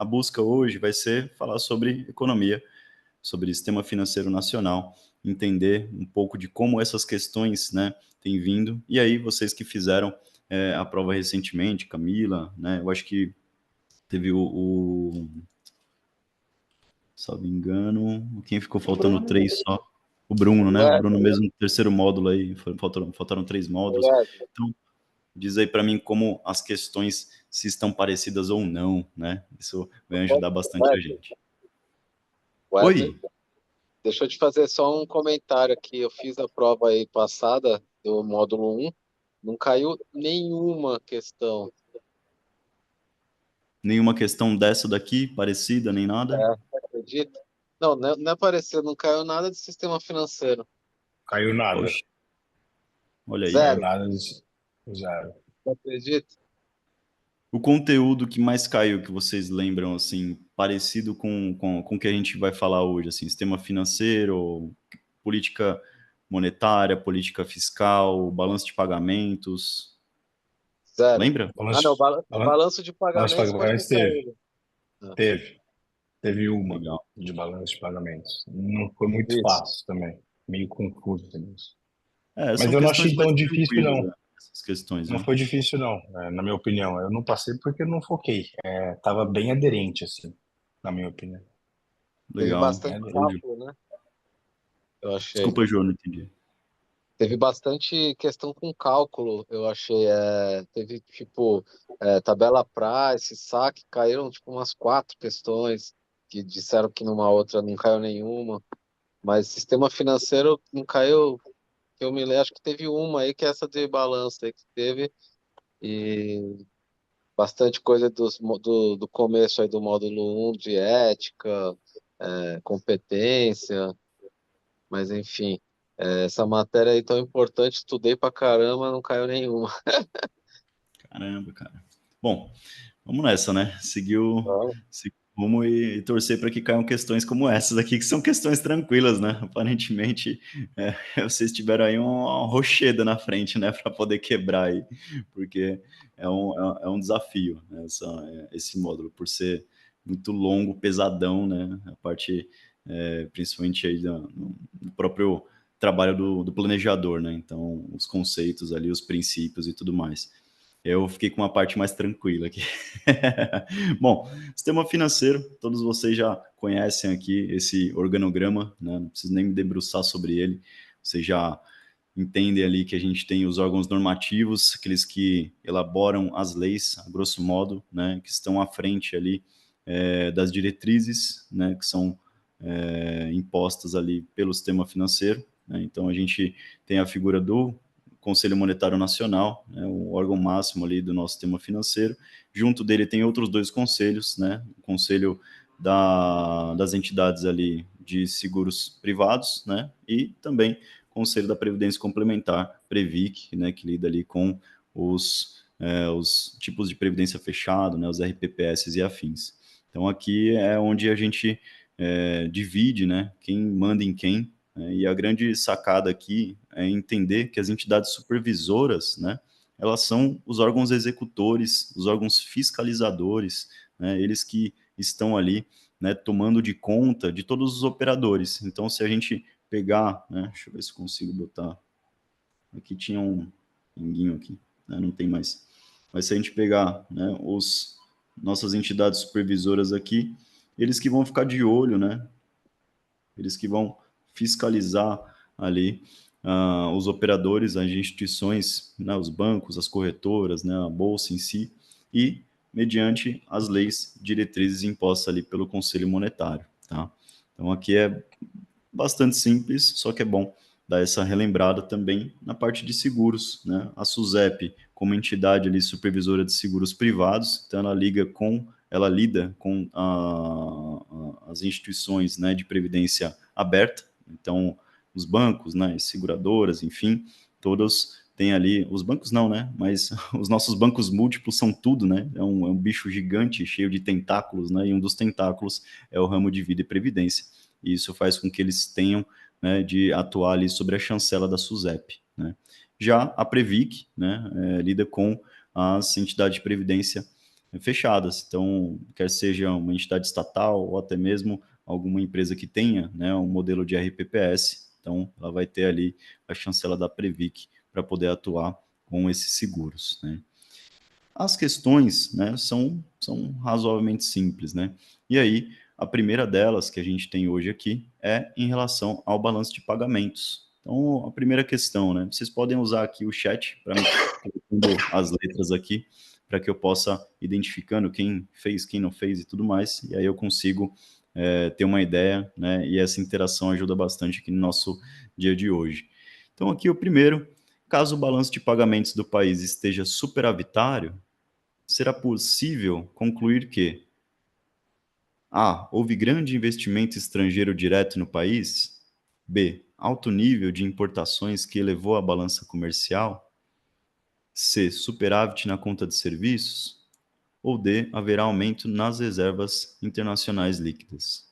a busca hoje vai ser falar sobre economia, sobre sistema financeiro nacional, entender um pouco de como essas questões, né, têm vindo. E aí, vocês que fizeram a prova recentemente, Camila, né, eu acho que teve salvo engano, quem ficou faltando Bruno, três só? O Bruno, o né? O Bruno Wesley, mesmo, terceiro módulo aí, faltaram três o módulos. Wesley, Então, diz aí para mim como as questões se estão parecidas ou não, né? Isso vai ajudar bastante a Wesley, gente. Wesley, Oi, deixa eu te fazer só um comentário aqui. Eu fiz a prova aí passada do módulo 1, não caiu nenhuma questão. nenhuma questão dessa daqui, parecida, nem nada? Acredita? Não, não é parecido, não caiu nada de sistema financeiro. Caiu nada. Poxa, olha aí. Caiu Zero, nada de zero. não acredita? O conteúdo que mais caiu, que vocês lembram, assim, parecido com o que a gente vai falar hoje, assim, sistema financeiro, política monetária, política fiscal, balanço de pagamentos, Zero. lembra? Ah, não, Balanço, balanço de balanço de pagamentos pode ter pagamentos teve. caído. Ah, Teve. Teve uma Legal. de balanço de pagamentos. Não foi muito isso. fácil também. Meio confuso nisso. Mas São eu não questões achei mais tão difícil, tranquilas, não. né? Essas questões, Não né? foi difícil, não, na minha opinião. Eu não passei porque eu não foquei. Tava bem aderente, assim, na minha opinião. Teve Legal. Bem bastante aderente. cálculo, né? Eu achei. Desculpa, João, não entendi. Teve bastante questão com cálculo, eu achei. Teve, tipo, tabela price, saque, caíram, tipo, umas quatro questões, que disseram que numa outra não caiu nenhuma. Mas sistema financeiro não caiu, que eu me lembro, acho que teve uma aí, que é essa de balanço aí que teve, e bastante coisa do começo aí do módulo 1 de ética, competência, mas enfim, essa matéria aí tão importante, estudei pra caramba, não caiu nenhuma. Caramba, cara. Bom, vamos nessa, né? Seguir o rumo e torcer para que caiam questões como essas aqui, que são questões tranquilas, né? Aparentemente, vocês tiveram aí uma rocheda na frente, né, para poder quebrar aí, porque é um desafio, né, esse módulo, por ser muito longo, pesadão, né? A parte, principalmente aí do próprio trabalho do planejador, né? Então, os conceitos ali, os princípios e tudo mais. Eu fiquei com uma parte mais tranquila aqui. Bom, sistema financeiro, todos vocês já conhecem aqui esse organograma, né? Não preciso nem me debruçar sobre ele. Vocês já entendem ali que a gente tem os órgãos normativos, aqueles que elaboram as leis, a grosso modo, né? Que estão à frente ali das diretrizes, né? Que são impostas ali pelo sistema financeiro, né? Então a gente tem a figura do Conselho Monetário Nacional, né, o órgão máximo ali do nosso sistema financeiro. Junto dele tem outros dois conselhos, né, o Conselho das entidades ali de seguros privados, né, e também o Conselho da Previdência Complementar, Previc, né, que lida ali com os tipos de previdência fechado, né, os RPPS e afins. Então aqui é onde a gente divide, né, quem manda em quem, e a grande sacada aqui é entender que as entidades supervisoras, né, elas são os órgãos executores, os órgãos fiscalizadores, né, eles que estão ali, né, tomando de conta de todos os operadores. Então, se a gente pegar, né, deixa eu ver se consigo botar, aqui tinha um pinguinho aqui, né, não tem mais. Mas se a gente pegar, né, nossas entidades supervisoras aqui, eles que vão ficar de olho, né, eles que vão fiscalizar ali os operadores, as instituições, né, os bancos, as corretoras, né, a bolsa em si, e mediante as leis, diretrizes impostas ali pelo Conselho Monetário, tá? Então aqui é bastante simples, só que é bom dar essa relembrada também na parte de seguros, né? A SUSEP, como entidade ali supervisora de seguros privados, então ela lida com as instituições, né, de previdência aberta, então os bancos, né, as seguradoras, enfim, todos têm ali, os bancos não, né, mas os nossos bancos múltiplos são tudo, né, é um bicho gigante, cheio de tentáculos, né, e um dos tentáculos é o ramo de vida e previdência, e isso faz com que eles tenham, né, de atuar ali sobre a chancela da SUSEP, né. Já a Previc, né, lida com as entidades de previdência fechadas. Então, quer seja uma entidade estatal ou até mesmo alguma empresa que tenha, né, um modelo de RPPS, então ela vai ter ali a chancela da Previc para poder atuar com esses seguros, né. As questões, né, são razoavelmente simples, né? E aí, a primeira delas que a gente tem hoje aqui é em relação ao balanço de pagamentos. Então, a primeira questão, né? Vocês podem usar aqui o chat para me colocando as letras aqui, para que eu possa identificando quem fez, quem não fez e tudo mais, e aí eu consigo ter uma ideia, né? E essa interação ajuda bastante aqui no nosso dia de hoje. Então, aqui o primeiro, caso o balanço de pagamentos do país esteja superavitário, será possível concluir que: A. Houve grande investimento estrangeiro direto no país. B. Alto nível de importações que elevou a balança comercial. C. Superávit na conta de serviços. Ou D. Haverá aumento nas reservas internacionais líquidas.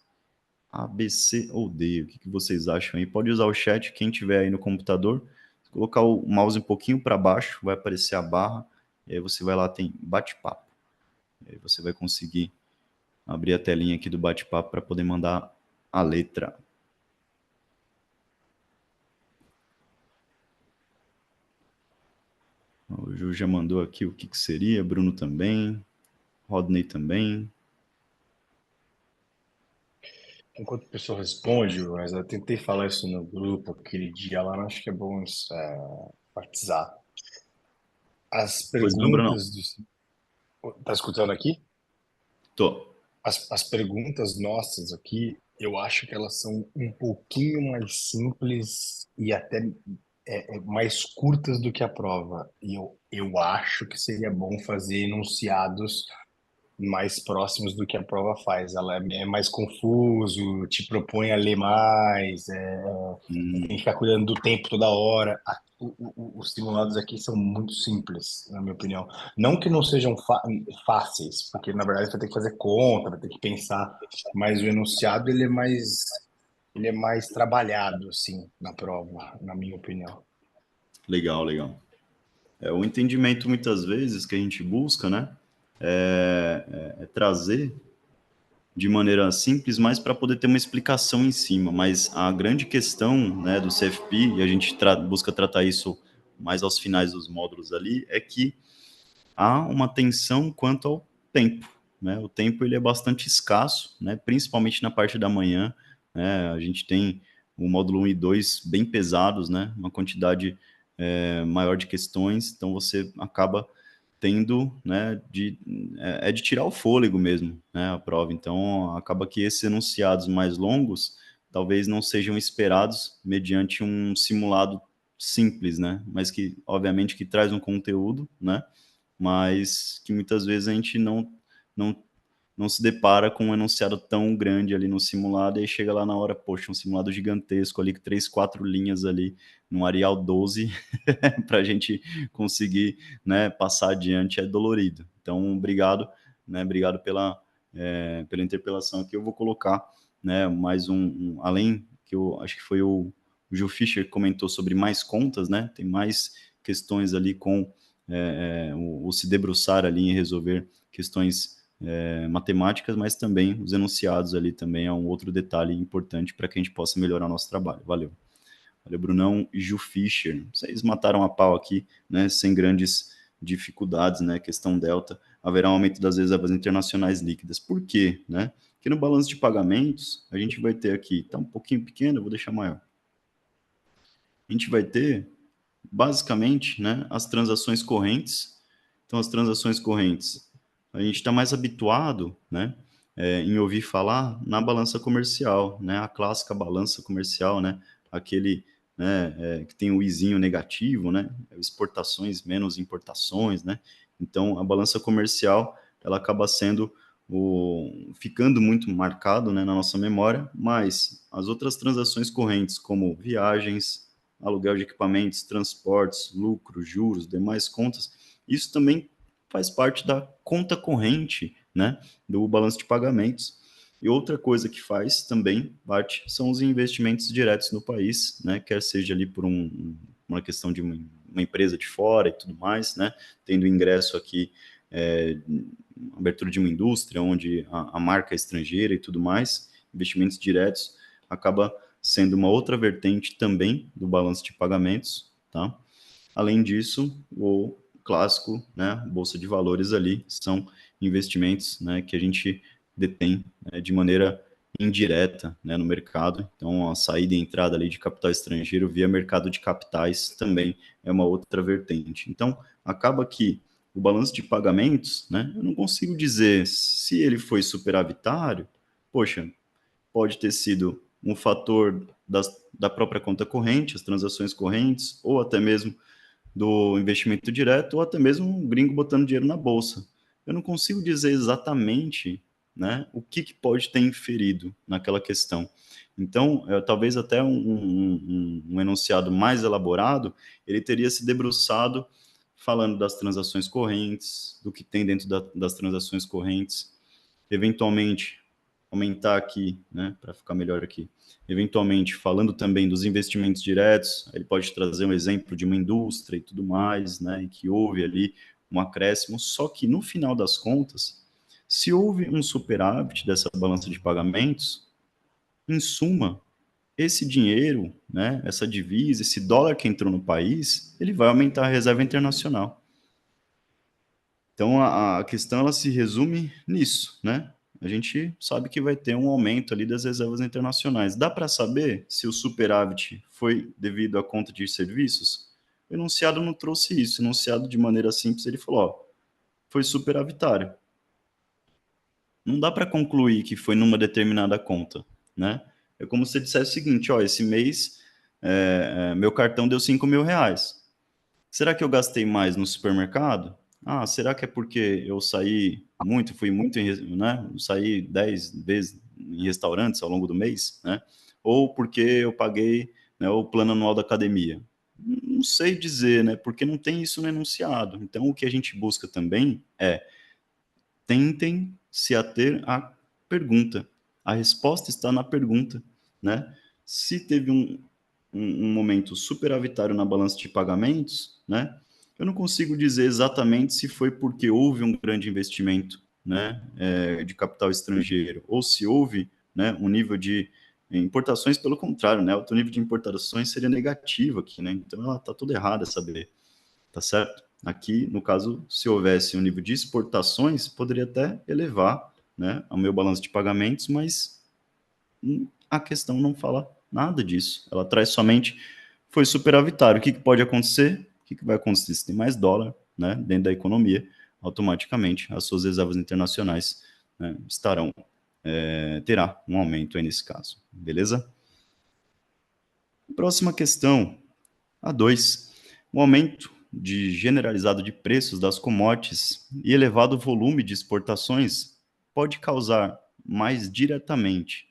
A, B, C ou D? O que vocês acham aí? Pode usar o chat, quem tiver aí no computador. Se colocar o mouse um pouquinho para baixo, vai aparecer a barra. E aí você vai lá, tem bate-papo. E aí você vai conseguir abrir a telinha aqui do bate-papo para poder mandar a letra. O Ju já mandou aqui o que seria, Bruno também, Rodney também. Enquanto a pessoa responde, mas eu tentei falar isso no grupo aquele dia lá, acho que é bom enfatizar. As Pois não, Bruno? perguntas Tá escutando aqui? Tô. As perguntas nossas aqui, eu acho que elas são um pouquinho mais simples e até mais curtas do que a prova. E eu acho que seria bom fazer enunciados mais próximos do que a prova faz. Ela é mais confuso, te propõe a ler mais, tem que ficar cuidando do tempo toda hora. Os simulados aqui são muito simples, na minha opinião. Não que não sejam fáceis, porque na verdade você vai ter que fazer conta, vai ter que pensar, mas o enunciado ele é mais trabalhado assim na prova, na minha opinião. Legal, legal. O entendimento muitas vezes que a gente busca, né, é trazer de maneira simples, mas para poder ter uma explicação em cima. Mas a grande questão, né, do CFP, e a gente busca tratar isso mais aos finais dos módulos ali, é que há uma tensão quanto ao tempo, né? O tempo ele é bastante escasso, né? Principalmente na parte da manhã, né? A gente tem o módulo 1 e 2 bem pesados, né? Uma quantidade maior de questões, então você acaba tendo, né, de tirar o fôlego mesmo, né, a prova. Então, acaba que esses enunciados mais longos talvez não sejam esperados mediante um simulado simples, né, mas que, obviamente, que traz um conteúdo, né, mas que muitas vezes a gente não, não se depara com um enunciado tão grande ali no simulado, e aí chega lá na hora, poxa, um simulado gigantesco ali, com 3, 4 linhas ali, no Arial 12, para a gente conseguir, né, passar adiante é dolorido. Então, obrigado, né, obrigado pela interpelação aqui. Eu vou colocar, né, mais além que eu acho que foi o Gil Fischer que comentou sobre mais contas, né, tem mais questões ali com o se debruçar ali em resolver questões matemáticas, mas também os enunciados ali também é um outro detalhe importante para que a gente possa melhorar o nosso trabalho. Valeu. Valeu, Brunão e Ju Fischer. Vocês mataram a pau aqui, né, sem grandes dificuldades, né, questão delta. Haverá um aumento das reservas internacionais líquidas. Por quê, né? Porque no balanço de pagamentos, a gente vai ter aqui, tá um pouquinho pequeno, eu vou deixar maior. A gente vai ter, basicamente, né, as transações correntes. Então, as transações correntes, a gente está mais habituado, né, em ouvir falar na balança comercial, né, a clássica balança comercial, né, aquele, né, que tem o izinho negativo, né, exportações menos importações, né. Então, a balança comercial, ela acaba sendo ficando muito marcado, né, na nossa memória, mas as outras transações correntes, como viagens, aluguel de equipamentos, transportes, lucros, juros, demais contas, isso também faz parte da conta corrente, né, do balanço de pagamentos. E outra coisa que faz também parte são os investimentos diretos no país, né, quer seja ali por uma questão de uma empresa de fora e tudo mais, né, tendo ingresso aqui abertura de uma indústria, onde a marca é estrangeira e tudo mais, investimentos diretos, acaba sendo uma outra vertente também do balanço de pagamentos, tá? Além disso, o clássico, né, bolsa de valores ali, são investimentos, né, que a gente detém, né, de maneira indireta, né, no mercado. Então, a saída e entrada ali de capital estrangeiro via mercado de capitais também é uma outra vertente. Então, acaba que o balanço de pagamentos, né, eu não consigo dizer se ele foi superavitário, poxa, pode ter sido um fator da própria conta corrente, as transações correntes, ou até mesmo do investimento direto, ou até mesmo um gringo botando dinheiro na bolsa. Eu não consigo dizer exatamente, né, o que pode ter inferido naquela questão. Então, talvez até um enunciado mais elaborado, ele teria se debruçado falando das transações correntes, do que tem dentro das transações correntes, eventualmente aumentar aqui, né, para ficar melhor aqui. Eventualmente, falando também dos investimentos diretos, ele pode trazer um exemplo de uma indústria e tudo mais, né, e que houve ali um acréscimo, só que no final das contas, se houve um superávit dessa balança de pagamentos, em suma, esse dinheiro, né, essa divisa, esse dólar que entrou no país, ele vai aumentar a reserva internacional. Então, a questão ela se resume nisso, né? A gente sabe que vai ter um aumento ali das reservas internacionais. Dá para saber se o superávit foi devido à conta de serviços? O enunciado não trouxe isso. O enunciado, de maneira simples, ele falou: ó, foi superavitário. Não dá para concluir que foi numa determinada conta, né? É como se você dissesse o seguinte: ó, esse mês meu cartão deu R$ 5.000. Será que eu gastei mais no supermercado? Ah, será que é porque eu saí muito, fui muito, né? Saí 10 vezes em restaurantes ao longo do mês, né? Ou porque eu paguei, né, o plano anual da academia? Não sei dizer, né? Porque não tem isso no enunciado. Então, o que a gente busca também é tentem se ater à pergunta. A resposta está na pergunta, né? Se teve um momento superavitário na balança de pagamentos, né? Eu não consigo dizer exatamente se foi porque houve um grande investimento, né, de capital estrangeiro, ou se houve, né, um nível de importações, pelo contrário, né, o nível de importações seria negativo aqui, né? Então ela está tudo errada saber, tá certo? Aqui, no caso, se houvesse um nível de exportações, poderia até elevar, né, o meu balanço de pagamentos, mas a questão não fala nada disso. Ela traz somente foi superavitário. O que pode acontecer? O que vai acontecer se tem mais dólar, né, dentro da economia? Automaticamente, as suas reservas internacionais, né, terá um aumento aí nesse caso. Beleza? Próxima questão, a 2. O aumento generalizado de preços das commodities e elevado volume de exportações pode causar mais diretamente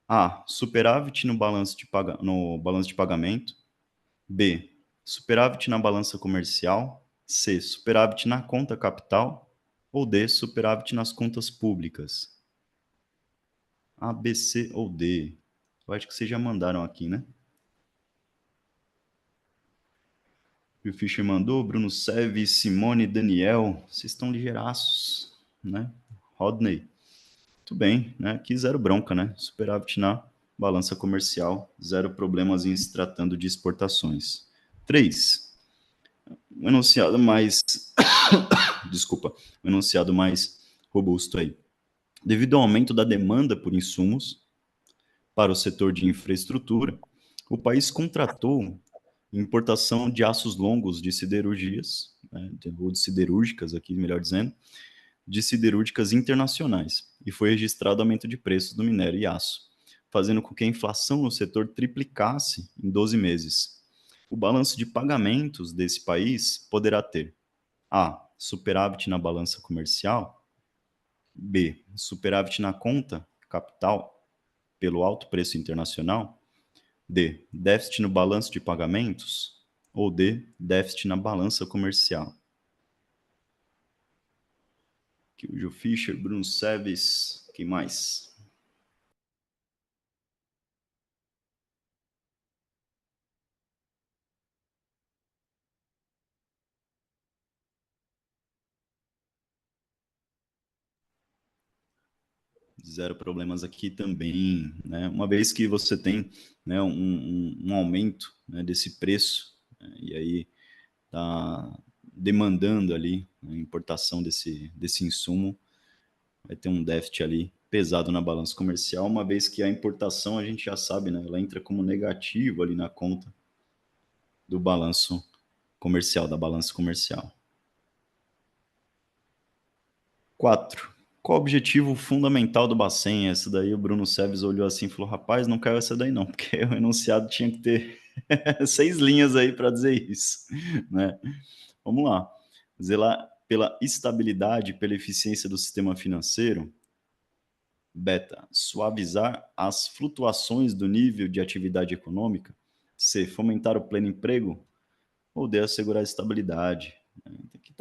A. Superávit no balanço de pagamento. B. Superávit na balança comercial. C. Superávit na conta capital. Ou D. Superávit nas contas públicas. A, B, C ou D? Eu acho que vocês já mandaram aqui, né? O Fischer mandou, Bruno Seve, Simone, Daniel. Vocês estão ligeiraços, né? Rodney. Muito bem, né? Aqui zero bronca, né? Superávit na balança comercial, zero problemas em se tratando de exportações. 3. Um enunciado mais. Desculpa. Um enunciado mais robusto aí. Devido ao aumento da demanda por insumos para o setor de infraestrutura, o país contratou importação de aços longos de siderurgias, né, ou de siderúrgicas, aqui melhor dizendo, de siderúrgicas internacionais, e foi registrado aumento de preços do minério e aço, fazendo com que a inflação no setor triplicasse em 12 meses. O balanço de pagamentos desse país poderá ter A. Superávit na balança comercial. B. Superávit na conta capital pelo alto preço internacional. D. Déficit no balanço de pagamentos. Ou D. Déficit na balança comercial. Aqui o Joe Fischer, Bruno Seves, quem mais? zero problemas aqui também, né? Uma vez que você tem, né, um aumento, né, desse preço, né, e aí está demandando ali, né, a importação desse insumo, vai ter um déficit ali pesado na balança comercial, uma vez que a importação, a gente já sabe, né, ela entra como negativo ali na conta do balanço comercial, da balança comercial. 4. Qual o objetivo fundamental do Bacen? Essa daí o Bruno Seves olhou assim e falou, rapaz, não caiu essa daí não, porque o enunciado tinha que ter 6 linhas aí para dizer isso, né? Vamos lá. Zelar pela estabilidade, pela eficiência do sistema financeiro. Beta, suavizar as flutuações do nível de atividade econômica. C, fomentar o pleno emprego. Ou D, assegurar a estabilidade. Tem que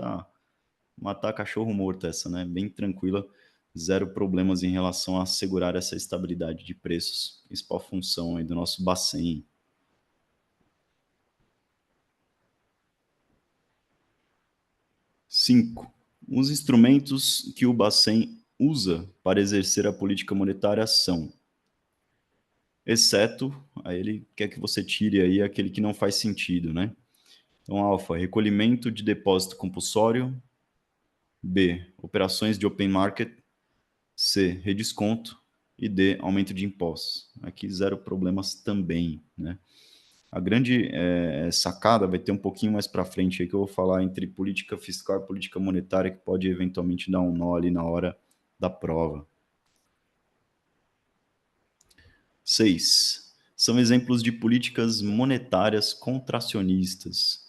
matar cachorro morto essa, né? Bem tranquila, zero problemas em relação a assegurar essa estabilidade de preços, principal função aí do nosso Bacen. 5. Os instrumentos que o Bacen usa para exercer a política monetária são, exceto, aí ele quer que você tire aí aquele que não faz sentido, né? Então, alfa, recolhimento de depósito compulsório. B, operações de open market. C, redesconto. E D, aumento de impostos. Aqui zero problemas também, né? A grande sacada vai ter um pouquinho mais para frente aí que eu vou falar entre política fiscal e política monetária que pode eventualmente dar um nó ali na hora da prova. 6. São exemplos de políticas monetárias contracionistas.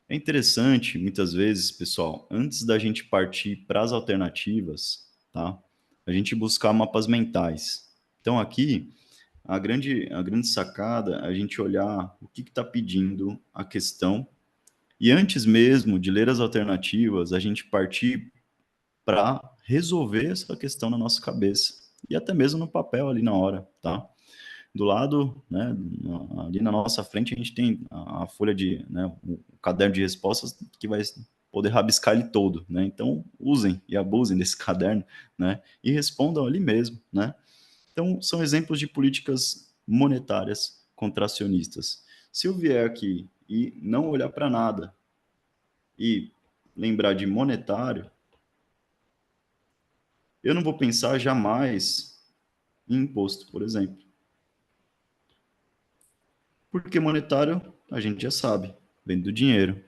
É interessante, muitas vezes, pessoal, antes da gente partir para as alternativas, tá? A gente buscar mapas mentais. Então, aqui, a grande sacada é a gente olhar o que está pedindo a questão e antes mesmo de ler as alternativas, a gente partir para resolver essa questão na nossa cabeça e até mesmo no papel ali na hora, tá? Do lado, né, ali na nossa frente, a gente tem a folha de, né, o caderno de respostas que vai poder rabiscar ele todo, né? Então, usem e abusem desse caderno, né? E respondam ali mesmo, né? Então, são exemplos de políticas monetárias contracionistas. Se eu vier aqui e não olhar para nada e lembrar de monetário, eu não vou pensar jamais em imposto, por exemplo. Porque monetário, a gente já sabe, vem do dinheiro.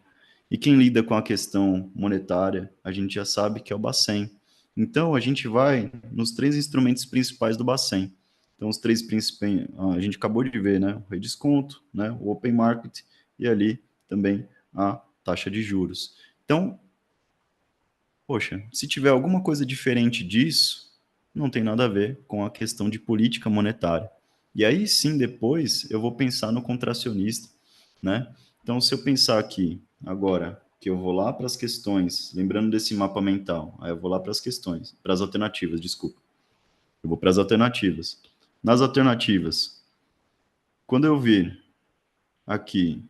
E quem lida com a questão monetária, a gente já sabe que é o Bacen. Então, a gente vai nos 3 instrumentos principais do Bacen. Então, os 3 principais, a gente acabou de ver, né? O redesconto, né? O open market e ali também a taxa de juros. Então, poxa, se tiver alguma coisa diferente disso, não tem nada a ver com a questão de política monetária. E aí sim, depois eu vou pensar no contracionista, né? Então, se eu pensar aqui, agora, que eu vou lá para as questões, lembrando desse mapa mental, aí eu vou lá para as questões, para as alternativas, desculpa. Eu vou para as alternativas. Nas alternativas, quando eu vir aqui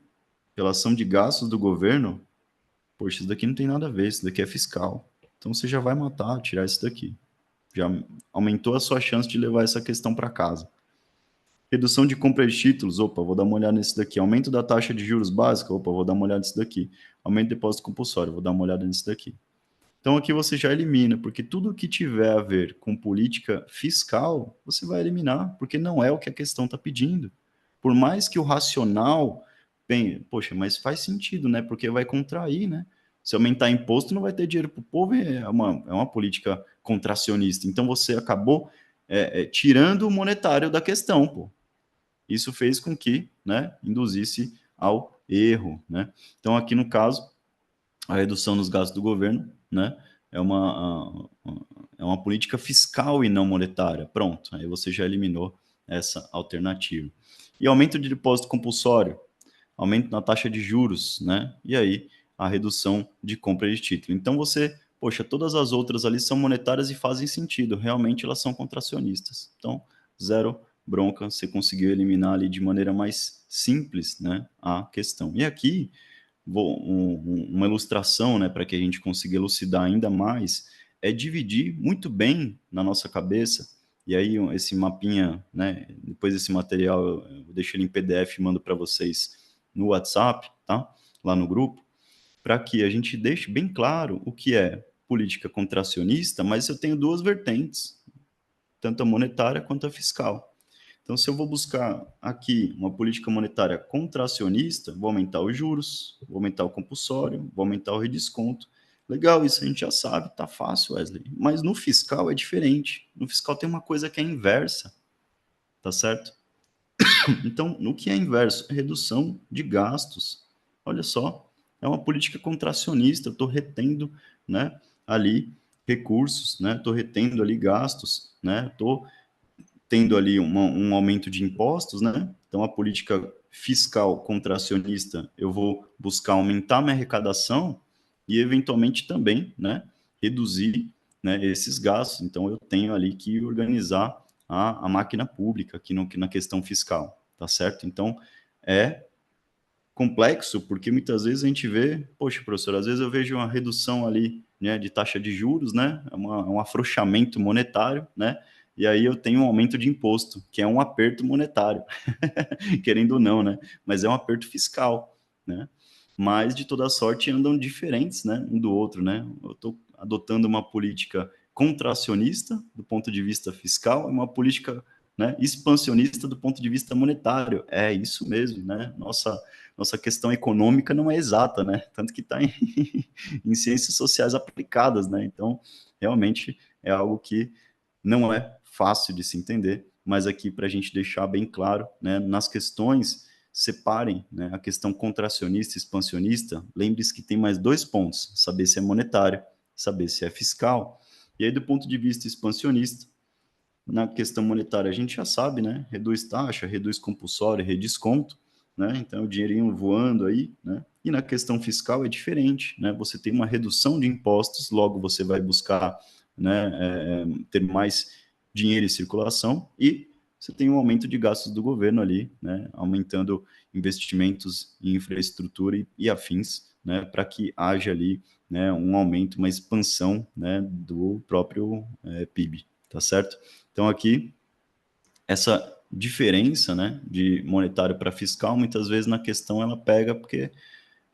relação de gastos do governo, poxa, isso daqui não tem nada a ver, isso daqui é fiscal. Então você já vai matar, tirar isso daqui. Já aumentou a sua chance de levar essa questão para casa. Redução de compra de títulos, opa, vou dar uma olhada nesse daqui. Aumento da taxa de juros básica, opa, vou dar uma olhada nesse daqui. Aumento de depósito compulsório, vou dar uma olhada nesse daqui. Então aqui você já elimina, porque tudo que tiver a ver com política fiscal, você vai eliminar, porque não é o que a questão está pedindo. Por mais que o racional, bem, poxa, mas faz sentido, né? Porque vai contrair, né? Se aumentar imposto, não vai ter dinheiro para o povo, é uma política contracionista. Então você acabou tirando o monetário da questão, pô. Isso fez com que, né, induzisse ao erro, né? Então aqui no caso, a redução dos gastos do governo, né, é uma política fiscal e não monetária. Pronto, aí você já eliminou essa alternativa. E aumento de depósito compulsório, aumento na taxa de juros, né? E aí a redução de compra de título. Então você, poxa, todas as outras ali são monetárias e fazem sentido, realmente elas são contracionistas. Então, zero bronca, você conseguiu eliminar ali de maneira mais simples, né, a questão. E aqui, uma ilustração, né, para que a gente consiga elucidar ainda mais, é dividir muito bem na nossa cabeça, e aí esse mapinha, né, depois desse material eu deixo ele em PDF e mando para vocês no WhatsApp, tá? Lá no grupo, para que a gente deixe bem claro o que é política contracionista, mas eu tenho duas vertentes, tanto a monetária quanto a fiscal. Então, se eu vou buscar aqui uma política monetária contracionista, vou aumentar os juros, vou aumentar o compulsório, vou aumentar o redesconto. Legal, isso a gente já sabe, tá fácil, Wesley. Mas no fiscal é diferente. No fiscal tem uma coisa que é inversa, tá certo? Então, no que é inverso? Redução de gastos. Olha só, é uma política contracionista, eu estou retendo, né, ali recursos, né, estou retendo ali gastos, né, estou tendo ali um aumento de impostos, né? Então, a política fiscal contracionista, eu vou buscar aumentar minha arrecadação e, eventualmente, também, né, reduzir, né, esses gastos. Então, eu tenho ali que organizar a máquina pública aqui na questão fiscal, tá certo? Então, é complexo, porque muitas vezes a gente vê, poxa, professor, às vezes eu vejo uma redução ali, né, de taxa de juros, né, um afrouxamento monetário, né, e aí eu tenho um aumento de imposto, que é um aperto monetário, querendo ou não, né, mas é um aperto fiscal, né, mas de toda sorte andam diferentes, né, um do outro, né, eu estou adotando uma política contracionista do ponto de vista fiscal, e uma política, né, expansionista do ponto de vista monetário, é isso mesmo, né, nossa questão econômica não é exata, né? Tanto que está em ciências sociais aplicadas, né? Então, realmente é algo que não é fácil de se entender, mas aqui para a gente deixar bem claro, né? Nas questões, separem, né, a questão contracionista e expansionista, lembre-se que tem mais dois pontos, saber se é monetário, saber se é fiscal. E aí, do ponto de vista expansionista, na questão monetária, a gente já sabe, né? Reduz taxa, reduz compulsório, redesconto, né? Então, o dinheirinho voando aí, né? E na questão fiscal é diferente, né? Você tem uma redução de impostos, logo você vai buscar, né, ter mais dinheiro em circulação e você tem um aumento de gastos do governo ali, né? Aumentando investimentos em infraestrutura e afins, né? Para que haja ali, né, um aumento, uma expansão, né, do próprio PIB, tá certo? Então, aqui, essa diferença, né, de monetário para fiscal, muitas vezes na questão ela pega, porque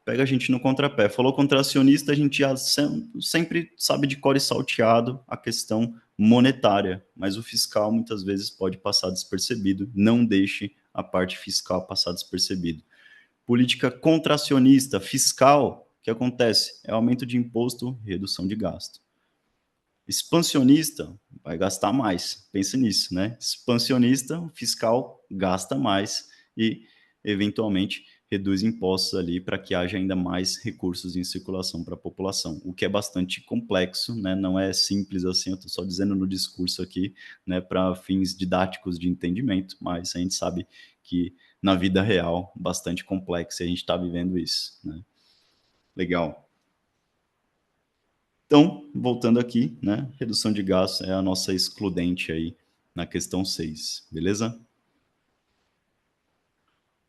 pega a gente no contrapé. Falou contracionista, a gente já sempre sabe de cor e salteado a questão monetária, mas o fiscal muitas vezes pode passar despercebido, não deixe a parte fiscal passar despercebido. Política contracionista, fiscal, o que acontece? É aumento de imposto, redução de gasto. Expansionista vai gastar mais, pense nisso, né? Expansionista, o fiscal gasta mais e, eventualmente, reduz impostos ali para que haja ainda mais recursos em circulação para a população, o que é bastante complexo, né? Não é simples assim, eu estou só dizendo no discurso aqui, né, para fins didáticos de entendimento, mas a gente sabe que na vida real, bastante complexo e a gente está vivendo isso, né? Legal. Então, voltando aqui, né? Redução de gastos é a nossa excludente aí na questão 6, beleza?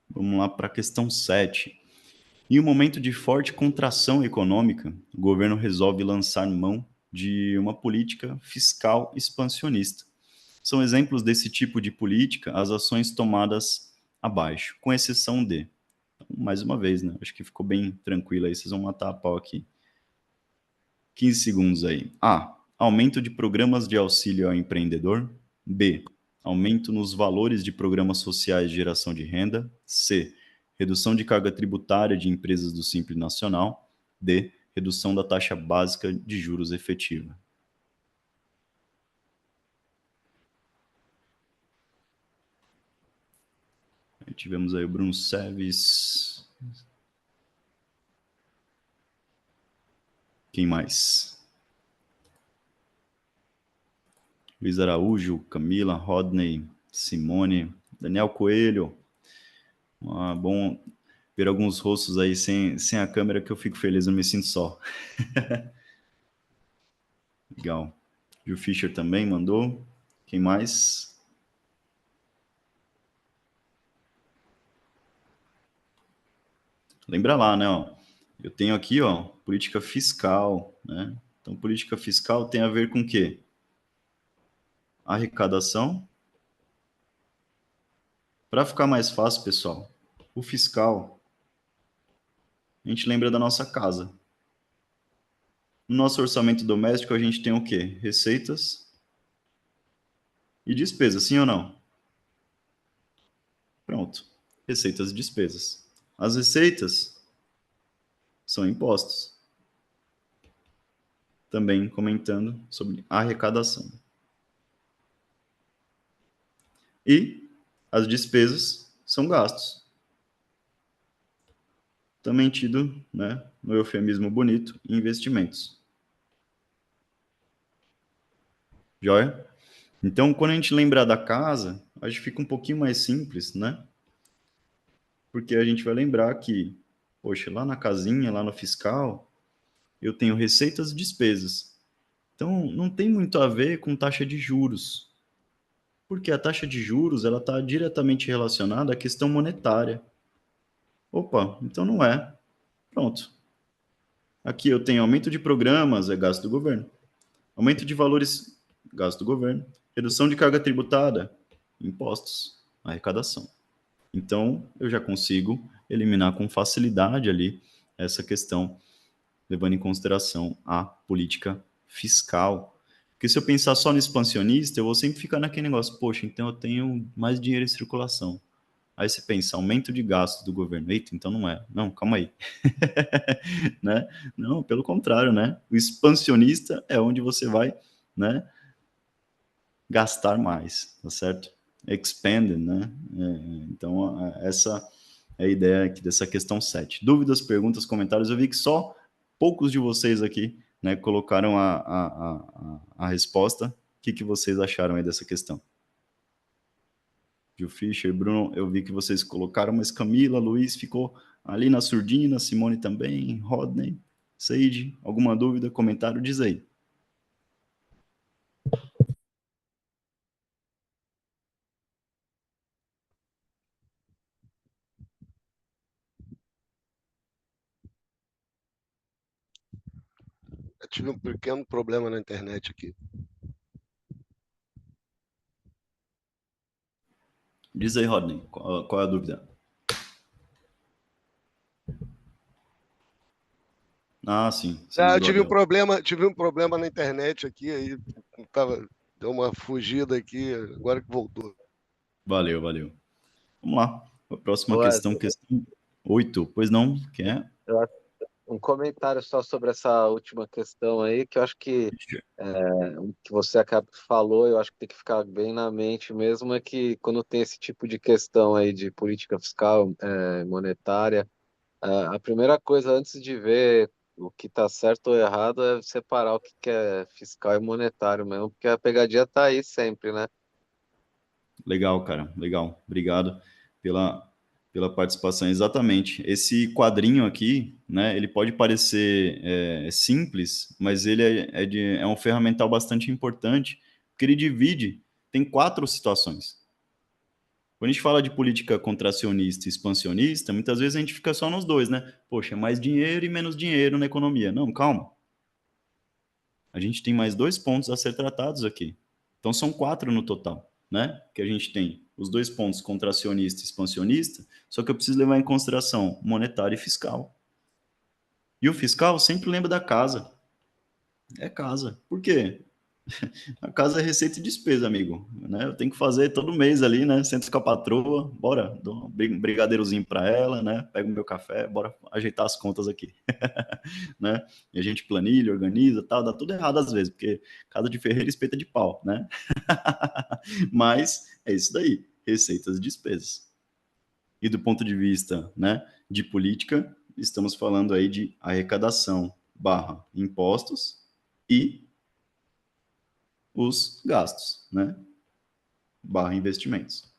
Vamos lá para a questão 7. Em um momento de forte contração econômica, o governo resolve lançar mão de uma política fiscal expansionista. São exemplos desse tipo de política as ações tomadas abaixo, com exceção de. Então, mais uma vez, né? Acho que ficou bem tranquilo aí, vocês vão matar a pau aqui. 15 segundos aí. A. Aumento de programas de auxílio ao empreendedor. B. Aumento nos valores de programas sociais de geração de renda. C. Redução de carga tributária de empresas do Simples Nacional. D. Redução da taxa básica de juros efetiva. Aí tivemos aí o Bruno Seves. Quem mais? Luiz Araújo, Camila, Rodney, Simone, Daniel Coelho. Bom ver alguns rostos aí sem a câmera que eu fico feliz, eu me sinto só. Legal. Gil Fischer também mandou. Quem mais? Lembra lá, né? Ó, eu tenho aqui, ó, política fiscal, né? Então, política fiscal tem a ver com o quê? Arrecadação. Para ficar mais fácil, pessoal, o fiscal, a gente lembra da nossa casa. No nosso orçamento doméstico, a gente tem o quê? Receitas e despesas, sim ou não? Pronto. Receitas e despesas. As receitas são impostos. Também comentando sobre arrecadação. E as despesas são gastos. Também tido, né, no eufemismo bonito, investimentos. Joia? Então, quando a gente lembrar da casa, acho que fica um pouquinho mais simples, né? Porque a gente vai lembrar que, poxa, lá na casinha, lá no fiscal, eu tenho receitas e despesas. Então, não tem muito a ver com taxa de juros. Porque a taxa de juros, ela está diretamente relacionada à questão monetária. Opa, então não é. Pronto. Aqui eu tenho aumento de programas, é gasto do governo. Aumento de valores, gasto do governo. Redução de carga tributária, impostos, arrecadação. Então, eu já consigo eliminar com facilidade ali essa questão, levando em consideração a política fiscal. Porque se eu pensar só no expansionista, eu vou sempre ficar naquele negócio, poxa, então eu tenho mais dinheiro em circulação. Aí você pensa, aumento de gastos do governo. Eita, então não é. Não, calma aí. Né? Não, pelo contrário, né? O expansionista é onde você vai, né, gastar mais, tá certo? Expanded, né? Então, essa é a ideia aqui dessa questão 7. Dúvidas, perguntas, comentários? Eu vi que só poucos de vocês aqui, né, colocaram a resposta. O que vocês acharam aí dessa questão? Gil Fischer, Bruno, eu vi que vocês colocaram, mas Camila, Luiz ficou ali na surdina, Simone também, Rodney, Seide, alguma dúvida, comentário, diz aí. Eu tive um pequeno problema na internet aqui. Diz aí, Rodney, qual é a dúvida? Ah, sim, você Eu ligou tive um problema na internet aqui, aí deu uma fugida aqui, agora que voltou. Valeu. Vamos lá. A próxima Wesley, questão 8. Pois não, quem é? eu acho um comentário só sobre essa última questão aí, que eu acho que o que você falou, eu acho que tem que ficar bem na mente mesmo, é que quando tem esse tipo de questão aí de política fiscal, monetária, a primeira coisa antes de ver o que está certo ou errado é separar o que é fiscal e monetário mesmo, porque a pegadinha está aí sempre, né? Legal, cara, legal. Obrigado pela participação. Exatamente. Esse quadrinho aqui, né, ele pode parecer simples, mas ele é um ferramental bastante importante, porque ele divide, tem 4 situações. Quando a gente fala de política contracionista e expansionista, muitas vezes a gente fica só nos dois, né? Poxa, mais dinheiro e menos dinheiro na economia. Não, calma. A gente tem mais 2 pontos a ser tratados aqui. Então são 4 no total, né? Que a gente tem os 2 pontos contracionista e expansionista, só que eu preciso levar em consideração monetário e fiscal. E o fiscal sempre lembra da casa. É casa. Por quê? A casa é receita e despesa, amigo. Né? Eu tenho que fazer todo mês ali, né? Sento com a patroa, bora, dou um brigadeirozinho para ela, né? Pego o meu café, bora ajeitar as contas aqui. Né? E a gente planilha, organiza, tal, dá tudo errado às vezes, porque casa de ferreiro espeta de pau, né? Mas é isso daí, receitas e despesas. E do ponto de vista, né, de política, estamos falando aí de arrecadação barra impostos e os gastos, né? Barra investimentos.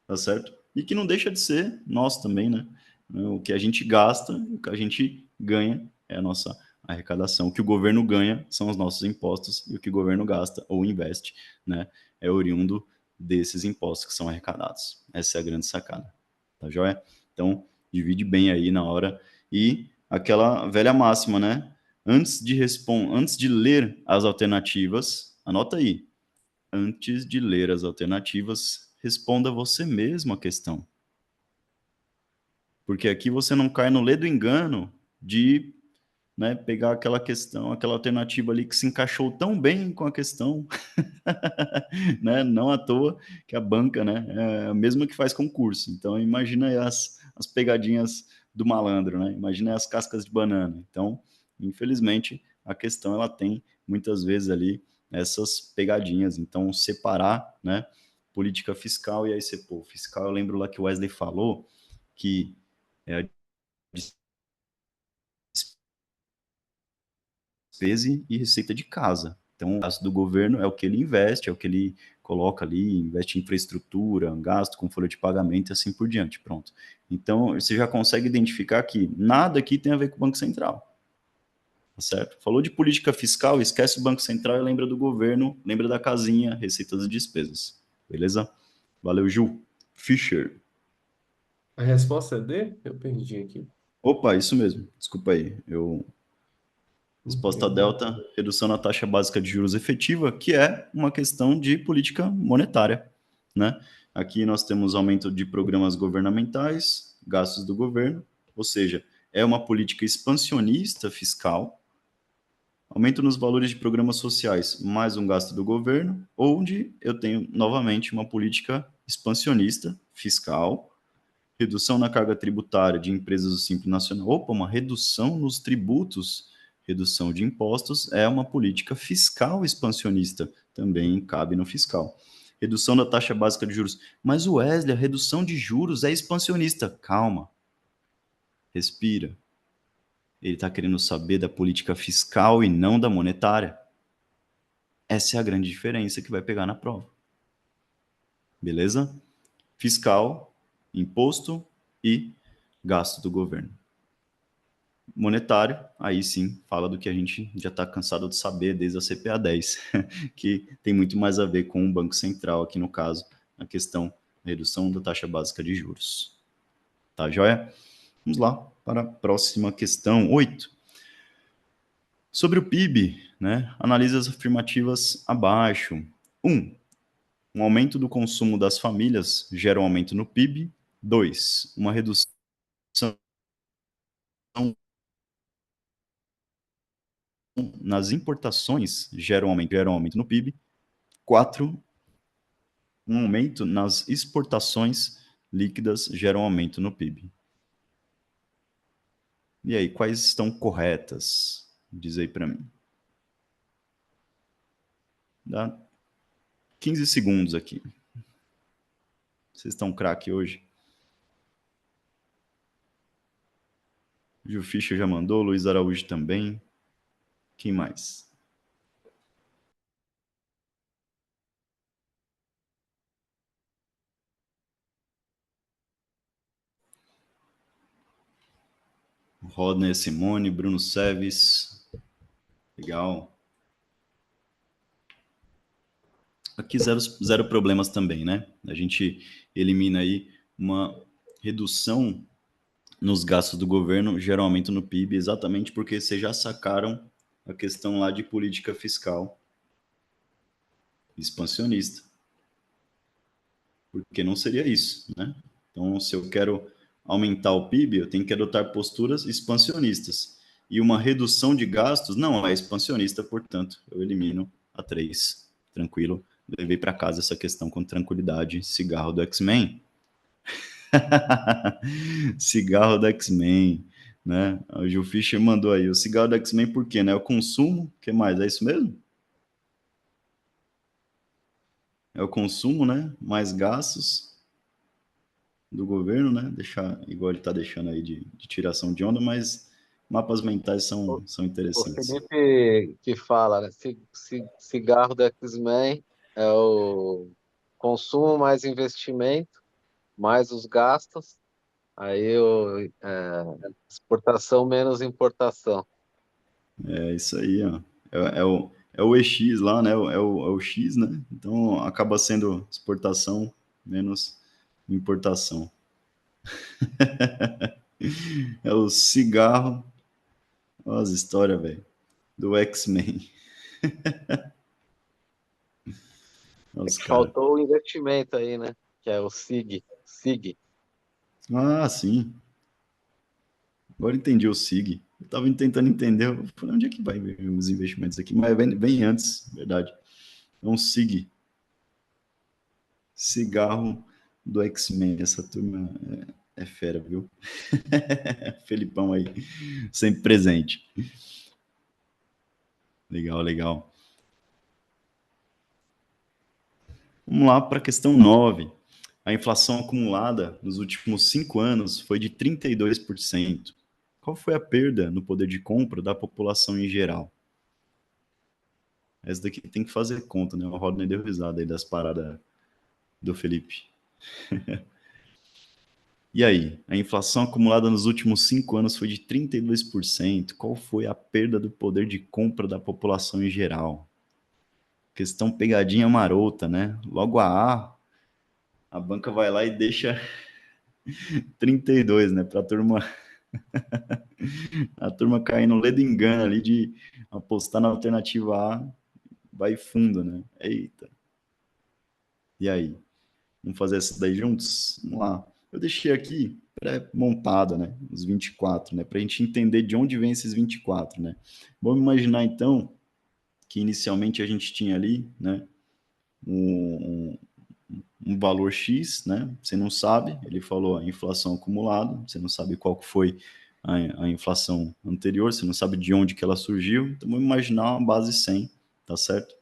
Tá certo? E que não deixa de ser nosso também, né? O que a gente gasta, o que a gente ganha é a nossa arrecadação. O que o governo ganha são os nossos impostos e o que o governo gasta ou investe, né? É oriundo desses impostos que são arrecadados. Essa é a grande sacada. Tá joia? Então, divide bem aí na hora. E aquela velha máxima, né? Antes de ler as alternativas, anota aí. Antes de ler as alternativas, responda você mesmo a questão. Porque aqui você não cai no ledo engano de, né, pegar aquela questão, aquela alternativa ali que se encaixou tão bem com a questão, né? Não à toa que a banca, né, é a mesma que faz concurso. Então, imagina aí as pegadinhas do malandro, né? Imagina aí as cascas de banana. Então, infelizmente, a questão ela tem muitas vezes ali essas pegadinhas. Então, separar, né, política fiscal e aí você, pô, fiscal, eu lembro lá que o Wesley falou que é a despesa e receita de casa. Então, o gasto do governo é o que ele investe, é o que ele coloca ali, investe em infraestrutura, gasto com folha de pagamento e assim por diante. Pronto. Então, você já consegue identificar que nada aqui tem a ver com o Banco Central. Tá certo? Falou de política fiscal, esquece o Banco Central e lembra do governo, lembra da casinha, receitas e despesas. Beleza? Valeu, Ju. Fischer. A resposta é D? Eu perdi aqui. Opa, isso mesmo. Desculpa aí. Resposta Entendeu? delta, redução na taxa básica de juros efetiva, que é uma questão de política monetária, né? Aqui nós temos aumento de programas governamentais, gastos do governo, ou seja, é uma política expansionista fiscal, aumento nos valores de programas sociais, mais um gasto do governo, onde eu tenho novamente uma política expansionista fiscal, redução na carga tributária de empresas do Simples Nacional. Opa, uma redução nos tributos, redução de impostos é uma política fiscal expansionista, também cabe no fiscal. Redução da taxa básica de juros. Mas, Wesley, a redução de juros é expansionista. Calma, respira. Ele está querendo saber da política fiscal e não da monetária. Essa é a grande diferença que vai pegar na prova. Beleza? Fiscal, imposto e gasto do governo. Monetário, aí sim, fala do que a gente já está cansado de saber desde a CPA 10, que tem muito mais a ver com o Banco Central, aqui no caso, a questão da redução da taxa básica de juros. Tá, joia? Vamos lá para a próxima questão, 8. Sobre o PIB, né? Analise as afirmativas abaixo. 1. Um aumento do consumo das famílias gera um aumento no PIB. 2. Uma redução nas importações gera um aumento no PIB. 4. Um aumento nas exportações líquidas gera um aumento no PIB. E aí, quais estão corretas? Diz aí para mim. Dá 15 segundos aqui. Vocês estão craque hoje? Gil Fischer já mandou, Luiz Araújo também. Quem mais? Rodney Simone, Bruno Seves. Legal. Aqui zero problemas também, né? A gente elimina aí uma redução nos gastos do governo, gera um aumento no PIB, exatamente porque vocês já sacaram a questão lá de política fiscal expansionista. Porque não seria isso, né? Então, se eu quero aumentar o PIB, eu tenho que adotar posturas expansionistas. E uma redução de gastos não é expansionista, portanto, eu elimino a 3. Tranquilo. Levei para casa essa questão com tranquilidade. Cigarro do X-Men. Cigarro do X-Men, né? O Gil Fischer mandou aí. O cigarro do X-Men por quê, né? O consumo, o que mais? É isso mesmo? É o consumo, né? Mais gastos do governo, né? Deixar, igual ele está deixando aí de tiração de onda, mas mapas mentais são O interessantes. Felipe que fala, né? Cigarro do X-Men é o consumo mais investimento, mais os gastos, aí exportação menos importação. É isso aí, ó. É o EX lá, né? É o X, né? Então acaba sendo exportação menos importação. É o cigarro. Olha as histórias, velho. do X-Men. É que faltou o investimento aí, né? Que é o SIG. SIG. Ah, sim. Agora entendi o SIG. Eu estava tentando entender, eu falei, onde é que vai os investimentos aqui? Mas vem antes, verdade. É um SIG. Cigarro do X-Men. Essa turma é fera, viu? Felipão aí, sempre presente. Legal, legal. Vamos lá para a questão 9. A inflação acumulada nos últimos 5 anos foi de 32%. Qual foi a perda no poder de compra da população em geral? Essa daqui tem que fazer conta, né? O Rodney deu risada aí das paradas do Felipe. E aí, a inflação acumulada nos últimos 5 anos foi de 32%. Qual foi a perda do poder de compra da população em geral? Questão pegadinha marota, né? Logo a banca vai lá e deixa 32, né? Para a turma cair no ledo engano ali de apostar na alternativa A, vai fundo, né? Eita. E aí? Vamos fazer essa daí juntos? Vamos lá. Eu deixei aqui pré-montada, né? Os 24, né? Para a gente entender de onde vem esses 24, né? Vamos imaginar, então, que inicialmente a gente tinha ali, né? Um valor X, né? Você não sabe, ele falou a inflação acumulada, você não sabe qual que foi a inflação anterior, você não sabe de onde que ela surgiu, então vamos imaginar uma base 100, tá certo?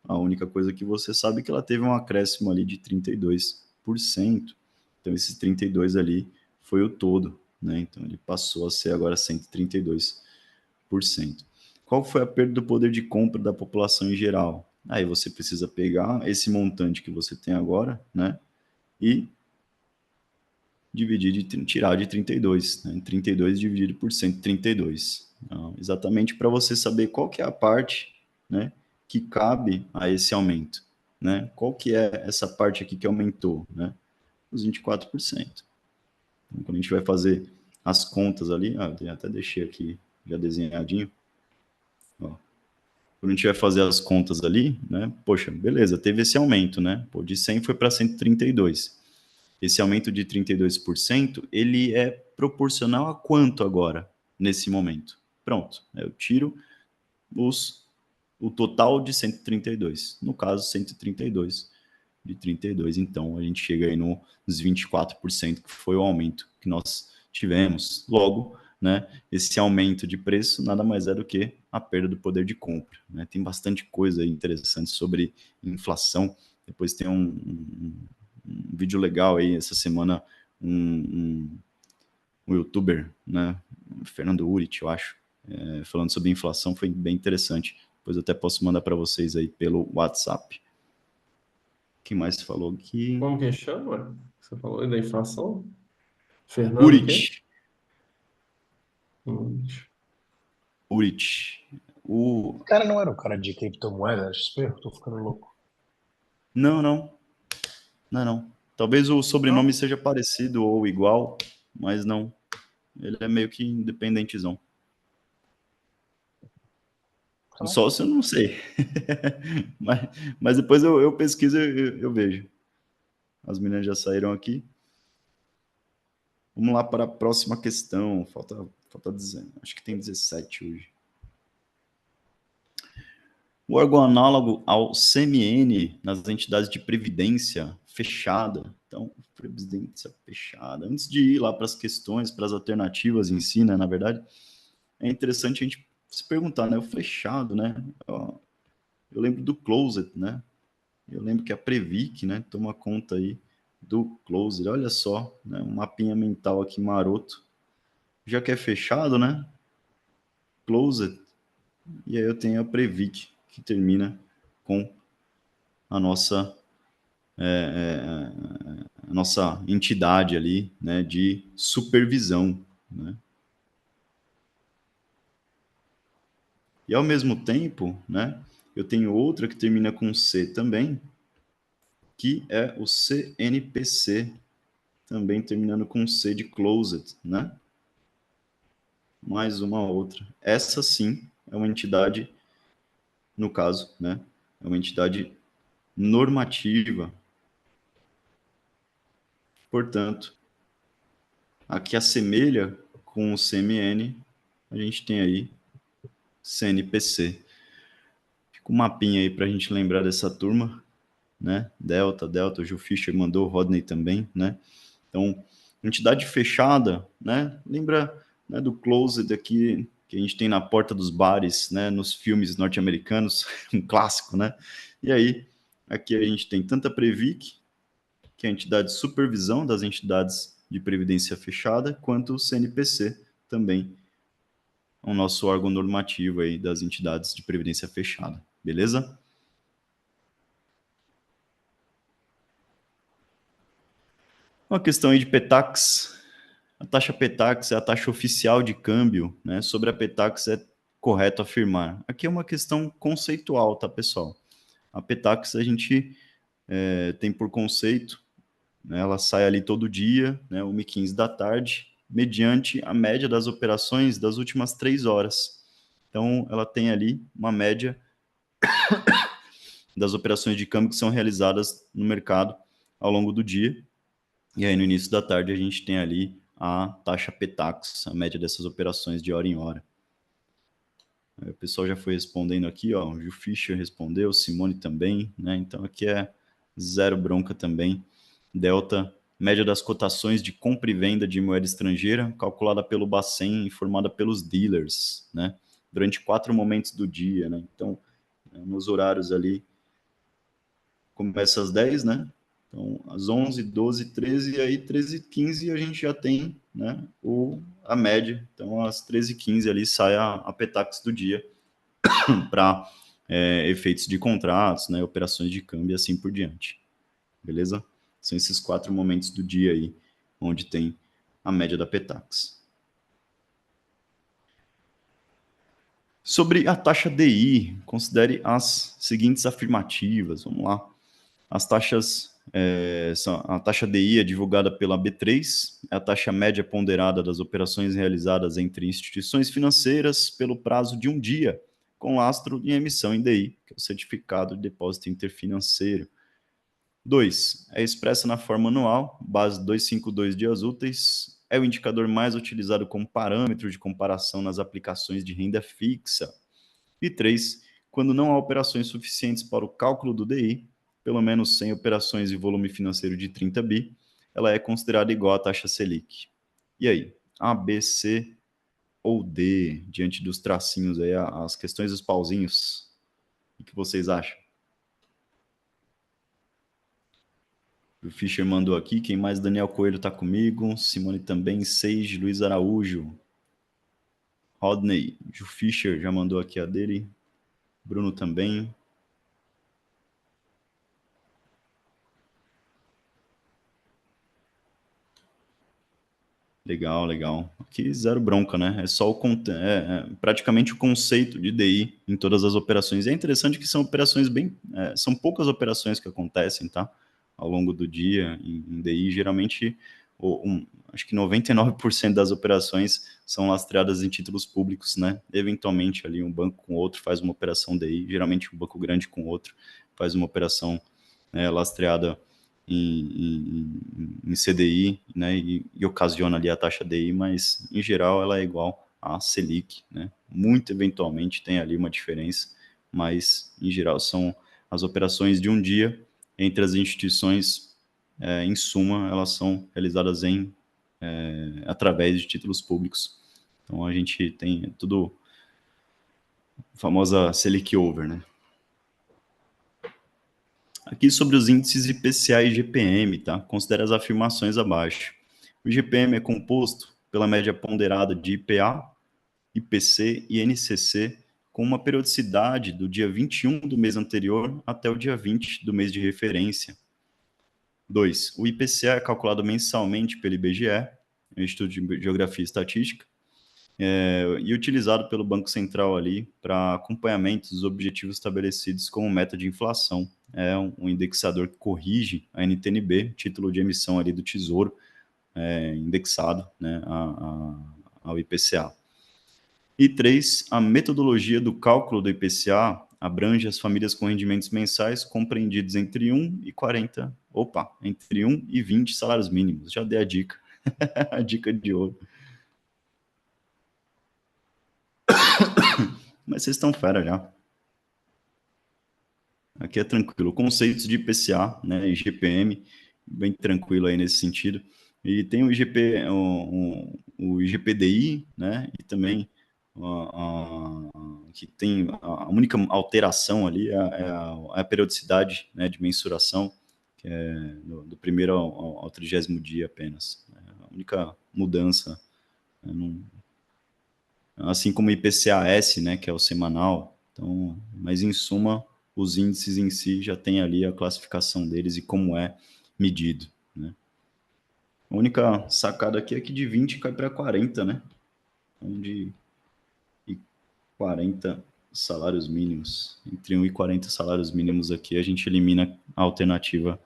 A única coisa que você sabe é que ela teve um acréscimo ali de 32%. Então, esses 32 ali foi o todo, né? Então, ele passou a ser agora 132%. Qual foi a perda do poder de compra da população em geral? Aí você precisa pegar esse montante que você tem agora, né? E tirar de 32, né? 32 dividido por 132. Então, exatamente para você saber qual que é a parte, né, que cabe a esse aumento, né? Qual que é essa parte aqui que aumentou, né? Os 24%. Então, quando a gente vai fazer as contas ali, eu até deixei aqui já desenhadinho, ó. Quando a gente vai fazer as contas ali, né? Poxa, beleza, teve esse aumento, né? Pô, de 100 foi para 132. Esse aumento de 32%, ele é proporcional a quanto agora, nesse momento? Pronto, eu tiro o total de 132. No caso, 132 de 32. Então, a gente chega aí nos 24%, que foi o aumento que nós tivemos. Logo, né, esse aumento de preço nada mais é do que a perda do poder de compra. Né? Tem bastante coisa interessante sobre inflação. Depois tem um vídeo legal aí essa semana, um youtuber, né, Fernando Urit, eu acho, falando sobre inflação, foi bem interessante. Depois eu até posso mandar para vocês aí pelo WhatsApp. Quem mais falou aqui? Como que chama? Você falou aí da inflação? Fernando o quê? Urit. Hum. Urit. O cara não era o cara de criptomoeda da XP? Eu tô ficando louco. Não. Talvez o sobrenome seja parecido ou igual, mas não. Ele é meio que independentezão. Só se eu não sei. mas depois eu pesquiso e eu vejo. As meninas já saíram aqui. Vamos lá para a próxima questão. Falta acho que tem 17 hoje. O órgão análogo ao CMN nas entidades de previdência fechada. Então, previdência fechada. Antes de ir lá para as questões, para as alternativas em si, né, na verdade, é interessante a gente se perguntar, né? O fechado, né? Eu lembro do closet, né? Eu lembro que a Previc, né, toma conta aí do closet. Olha só, né, um mapinha mental aqui maroto. Já que é fechado, né? Closet. E aí eu tenho a Previc, que termina com a nossa a nossa entidade ali, né, de supervisão, né? E ao mesmo tempo, né, eu tenho outra que termina com C também, que é o CNPC, também terminando com C de closet, né? Mais uma outra. Essa sim, é uma entidade, no caso, né, é uma entidade normativa. Portanto, a que assemelha com o CMN, a gente tem aí CNPC. Fica um mapinha aí para a gente lembrar dessa turma, né? Delta, o Gil Fischer mandou, o Rodney também, né? Então, entidade fechada, né? Lembra, né, do closed aqui que a gente tem na porta dos bares, né? Nos filmes norte-americanos, um clássico, né? E aí, aqui a gente tem tanto a Previc, que é a entidade de supervisão das entidades de previdência fechada, quanto o CNPC também, o nosso órgão normativo aí das entidades de previdência fechada, beleza? Uma questão aí de PETAX. A taxa PETAX é a taxa oficial de câmbio, né? Sobre a PETAX é correto afirmar. Aqui é uma questão conceitual, tá, pessoal? A PETAX a gente tem por conceito, né, ela sai ali todo dia, né, 1h15 da tarde, mediante a média das operações das últimas 3 horas. Então, ela tem ali uma média das operações de câmbio que são realizadas no mercado ao longo do dia. E aí, no início da tarde, a gente tem ali a taxa PETAX, a média dessas operações de hora em hora. O pessoal já foi respondendo aqui, ó, o Gil Fischer respondeu, Simone também, né? Então, aqui é zero bronca também. Delta, média das cotações de compra e venda de moeda estrangeira, calculada pelo Bacen e formada pelos dealers, né? Durante 4 momentos do dia, né? Então, nos horários ali, começa às 10, né? Então, às 11, 12, 13, e aí 13h15 a gente já tem, né, a média. Então, às 13h15 ali sai a PETAX do dia para efeitos de contratos, né, operações de câmbio e assim por diante. Beleza? São esses 4 momentos do dia aí, onde tem a média da PETAX. Sobre a taxa DI, considere as seguintes afirmativas. Vamos lá. As taxas, a taxa DI é divulgada pela B3, é a taxa média ponderada das operações realizadas entre instituições financeiras pelo prazo de um dia, com lastro em emissão em DI, que é o Certificado de Depósito Interfinanceiro. 2. É expressa na forma anual, base 252 dias úteis, é o indicador mais utilizado como parâmetro de comparação nas aplicações de renda fixa. E 3. Quando não há operações suficientes para o cálculo do DI, pelo menos 100 operações e volume financeiro de 30 bi, ela é considerada igual à taxa Selic. E aí? A, B, C ou D, diante dos tracinhos aí, as questões dos pauzinhos? O que vocês acham? O Fischer mandou aqui, quem mais? Daniel Coelho está comigo, Simone também, Seiji, Luiz Araújo, Rodney, o Fischer já mandou aqui a dele, Bruno também. Legal, legal. Aqui zero bronca, né? É só praticamente o conceito de DI em todas as operações. É interessante que são operações são poucas operações que acontecem, tá? Ao longo do dia em DI, geralmente, acho que 99% das operações são lastreadas em títulos públicos, né? Eventualmente ali um banco com outro faz uma operação DI, geralmente um banco grande com outro faz uma operação lastreada em CDI, né, e ocasiona ali a taxa DI, mas em geral ela é igual à Selic, né? Muito eventualmente tem ali uma diferença, mas em geral são as operações de um dia entre as instituições, em suma, elas são realizadas através de títulos públicos. Então a gente tem tudo a famosa Selic over, né? Aqui sobre os índices IPCA e GPM, tá? Considere as afirmações abaixo. O GPM é composto pela média ponderada de IPA, IPC e NCC, com uma periodicidade do dia 21 do mês anterior até o dia 20 do mês de referência. 2. O IPCA é calculado mensalmente pelo IBGE, Instituto de Geografia e Estatística, e utilizado pelo Banco Central ali para acompanhamento dos objetivos estabelecidos como meta de inflação. É um indexador que corrige a NTNB, título de emissão ali do Tesouro, indexado, né, ao IPCA. E 3, a metodologia do cálculo do IPCA abrange as famílias com rendimentos mensais compreendidos entre 1 e 40, entre 1 e 20 salários mínimos. Já dei a dica. A dica de ouro. Mas vocês estão fera já. Aqui é tranquilo. Conceitos de IPCA, né, IGPM, bem tranquilo aí nesse sentido. E tem o o IGPDI, né, e também que tem a única alteração ali é a periodicidade, né, de mensuração, que é do primeiro ao 30º dia apenas. A única mudança, né, assim como o IPCA-S, né, que é o semanal. Então, mas em suma, os índices em si já tem ali a classificação deles e como é medido, né? A única sacada aqui é que de 20 cai para 40, né? Então, de 40 salários mínimos, entre 1 e 40 salários mínimos aqui, a gente elimina a alternativa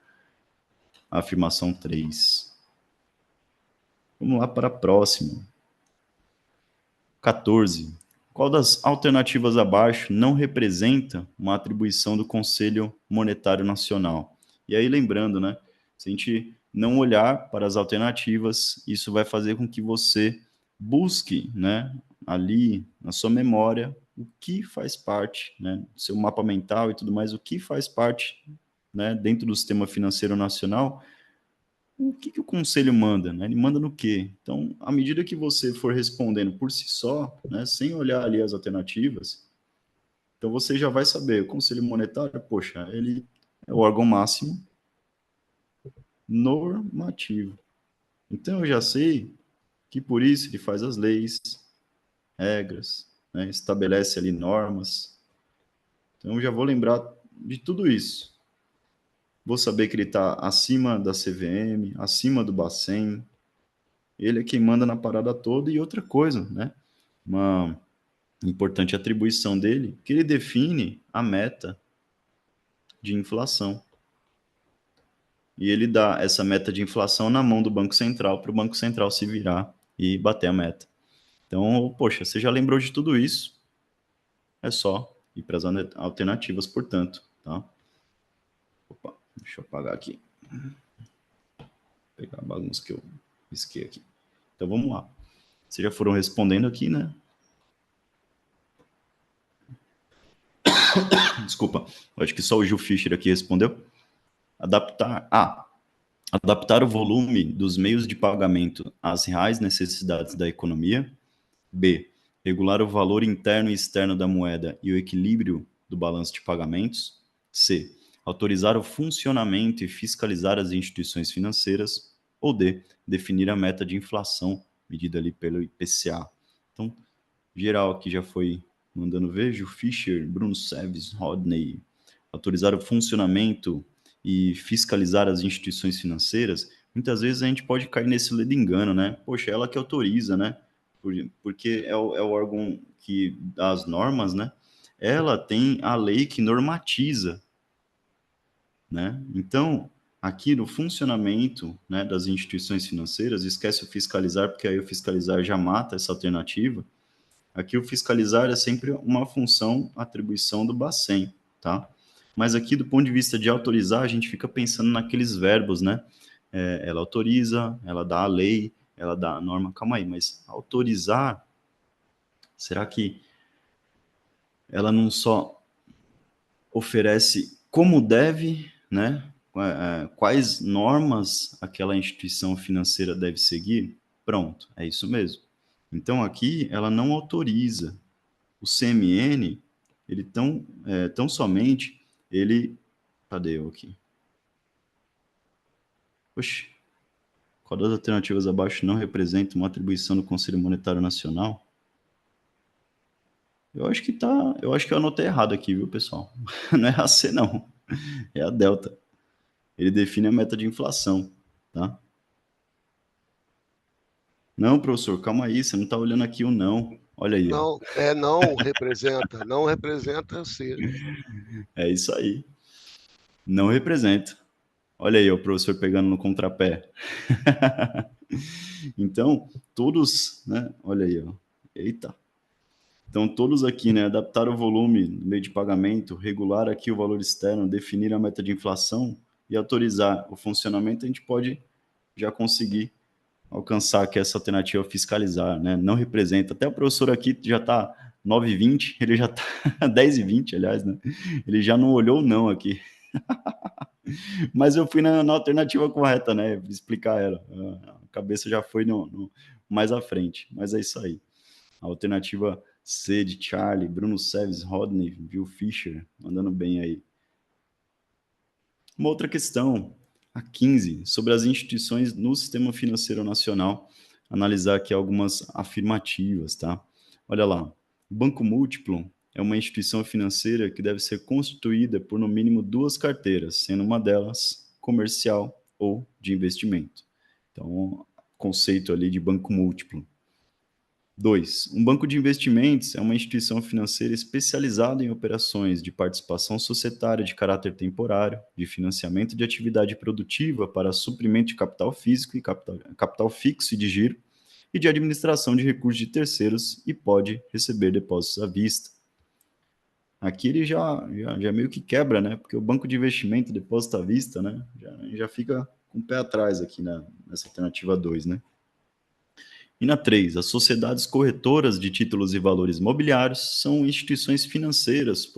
à afirmação 3. Vamos lá para a próxima. 14. Qual das alternativas abaixo não representa uma atribuição do Conselho Monetário Nacional? E aí, lembrando, né? Se a gente não olhar para as alternativas, isso vai fazer com que você busque, né, ali na sua memória, o que faz parte, né, do seu mapa mental e tudo mais, o que faz parte, né, dentro do sistema financeiro nacional. O que o conselho manda, né? Ele manda no quê? Então, à medida que você for respondendo por si só, né, sem olhar ali as alternativas, então você já vai saber, o conselho monetário, poxa, ele é o órgão máximo normativo. Então, eu já sei que por isso ele faz as leis, regras, né, estabelece ali normas. Então, eu já vou lembrar de tudo isso. Vou saber que ele está acima da CVM, acima do Bacen. Ele é quem manda na parada toda. E outra coisa, né? Uma importante atribuição dele, que ele define a meta de inflação. E ele dá essa meta de inflação na mão do Banco Central, para o Banco Central se virar e bater a meta. Então, poxa, você já lembrou de tudo isso? É só ir para as alternativas, portanto, tá? Opa, deixa eu apagar aqui. Vou pegar a bagunça que eu risquei aqui. Então, vamos lá. Vocês já foram respondendo aqui, né? Desculpa, acho que só o Gil Fischer aqui respondeu. Adaptar o volume dos meios de pagamento às reais necessidades da economia. B. Regular o valor interno e externo da moeda e o equilíbrio do balanço de pagamentos. C. Autorizar o funcionamento e fiscalizar as instituições financeiras. Ou D. Definir a meta de inflação medida ali pelo IPCA. Então, geral aqui já foi mandando ver, Gil Fischer, Bruno Seves, Rodney. Autorizar o funcionamento e fiscalizar as instituições financeiras. Muitas vezes a gente pode cair nesse ledo engano, né? Poxa, ela que autoriza, né? Porque é o órgão que dá as normas, né? Ela tem a lei que normatiza, né? Então, aqui no funcionamento, né, das instituições financeiras, esquece o fiscalizar, porque aí o fiscalizar já mata essa alternativa. Aqui o fiscalizar é sempre uma função, atribuição do Bacen, tá? Mas aqui, do ponto de vista de autorizar, a gente fica pensando naqueles verbos, né? Ela autoriza, ela dá a lei, ela dá a norma. Calma aí, mas autorizar, será que ela não só oferece como deve, né? Quais normas aquela instituição financeira deve seguir? Pronto, é isso mesmo. Então, aqui, ela não autoriza. O CMN, ele tão somente, ele... Cadê eu aqui? Oxi, qual das alternativas abaixo não representa uma atribuição do Conselho Monetário Nacional? Eu acho que eu anotei errado aqui, viu, pessoal? Não é a C, não. É a delta. Ele define a meta de inflação, tá? Não, professor, calma aí, você não está olhando aqui o não. Olha aí, ó. Não representa C. É isso aí. Não representa. Olha aí, o professor pegando no contrapé. Então, todos, né? Olha aí, ó. Eita. Então, todos aqui, né, adaptar o volume no meio de pagamento, regular aqui o valor externo, definir a meta de inflação e autorizar o funcionamento, a gente pode já conseguir alcançar aqui essa alternativa fiscalizar, né? Não representa. Até o professor aqui já está 9h20, ele já está 10h20, aliás, né? Ele já não olhou não aqui. Mas eu fui na alternativa correta, né? Explicar ela. A cabeça já foi mais à frente. Mas é isso aí. A alternativa C de Charlie, Bruno Seves, Rodney, Bill Fischer, mandando bem aí. Uma outra questão, a 15, sobre as instituições no sistema financeiro nacional. Analisar aqui algumas afirmativas, tá? Olha lá, o Banco Múltiplo é uma instituição financeira que deve ser constituída por no mínimo 2 carteiras, sendo uma delas comercial ou de investimento. Então, conceito ali de banco múltiplo. 2. Um banco de investimentos é uma instituição financeira especializada em operações de participação societária de caráter temporário, de financiamento de atividade produtiva para suprimento de capital físico e capital fixo e de giro, e de administração de recursos de terceiros e pode receber depósitos à vista. Aqui ele já meio que quebra, né? Porque o banco de investimento, depósito à vista, né? Já fica com o pé atrás aqui nessa alternativa 2, né? E na 3, as sociedades corretoras de títulos e valores mobiliários são instituições financeiras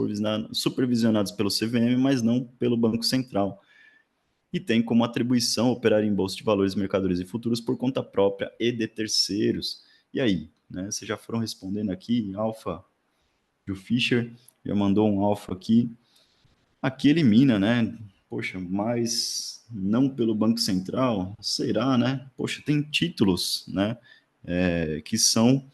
supervisionadas pelo CVM, mas não pelo Banco Central. E tem como atribuição operar em bolsa de valores, mercadorias e futuros por conta própria e de terceiros. E aí, né? Vocês já foram respondendo aqui, Alfa, o Fischer já mandou um alfa aqui. Aqui elimina, né? Poxa, mas não pelo Banco Central? Será, né? Poxa, tem títulos, né? Que são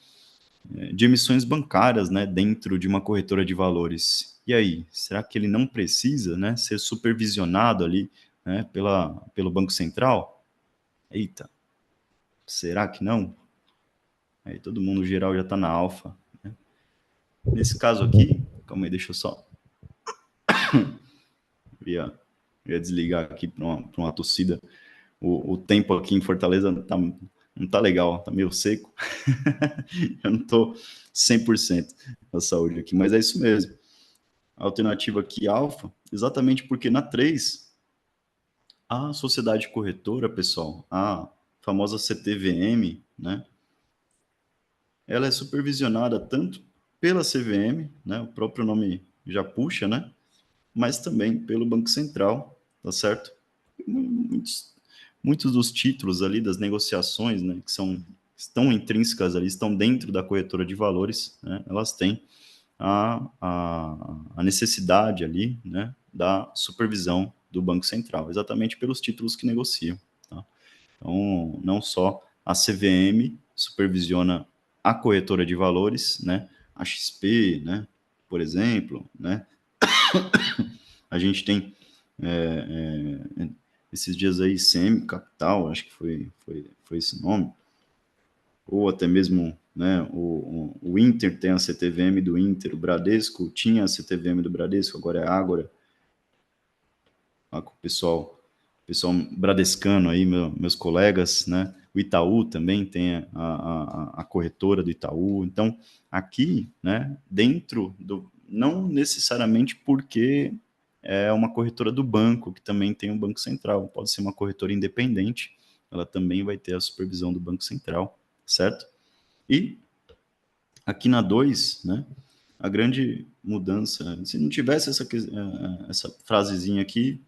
de emissões bancárias, né? Dentro de uma corretora de valores. E aí, será que ele não precisa, né? Ser supervisionado ali, né? Pelo Banco Central? Eita, será que não? Aí todo mundo geral já está na alfa. Né? Nesse caso aqui, calma aí, deixa eu só ia desligar aqui para uma tossida. O tempo aqui em Fortaleza não tá legal, tá meio seco. Eu não tô 100% da saúde aqui, mas é isso mesmo. A alternativa aqui, alfa, exatamente porque na 3, a sociedade corretora, pessoal, a famosa CTVM, né? Ela é supervisionada tanto pela CVM, né? O próprio nome já puxa, né? Mas também pelo Banco Central, tá certo? Muitos dos títulos ali das negociações, né, que estão intrínsecas ali, estão dentro da corretora de valores, né, elas têm a necessidade ali, né, da supervisão do Banco Central, exatamente pelos títulos que negociam. Tá? Então, não só a CVM supervisiona a corretora de valores, né, a XP, né, por exemplo, né, a gente tem esses dias aí, CM Capital, acho que foi esse nome, ou até mesmo, né, o Inter tem a CTVM do Inter, o Bradesco tinha a CTVM do Bradesco, agora é Ágora, lá com o pessoal bradescano aí, meus colegas, né, o Itaú também tem a corretora do Itaú, então, aqui, né, dentro não necessariamente porque é uma corretora do banco, que também tem um Banco Central. Pode ser uma corretora independente, ela também vai ter a supervisão do Banco Central, certo? E aqui na 2, né, a grande mudança, se não tivesse essa frasezinha aqui,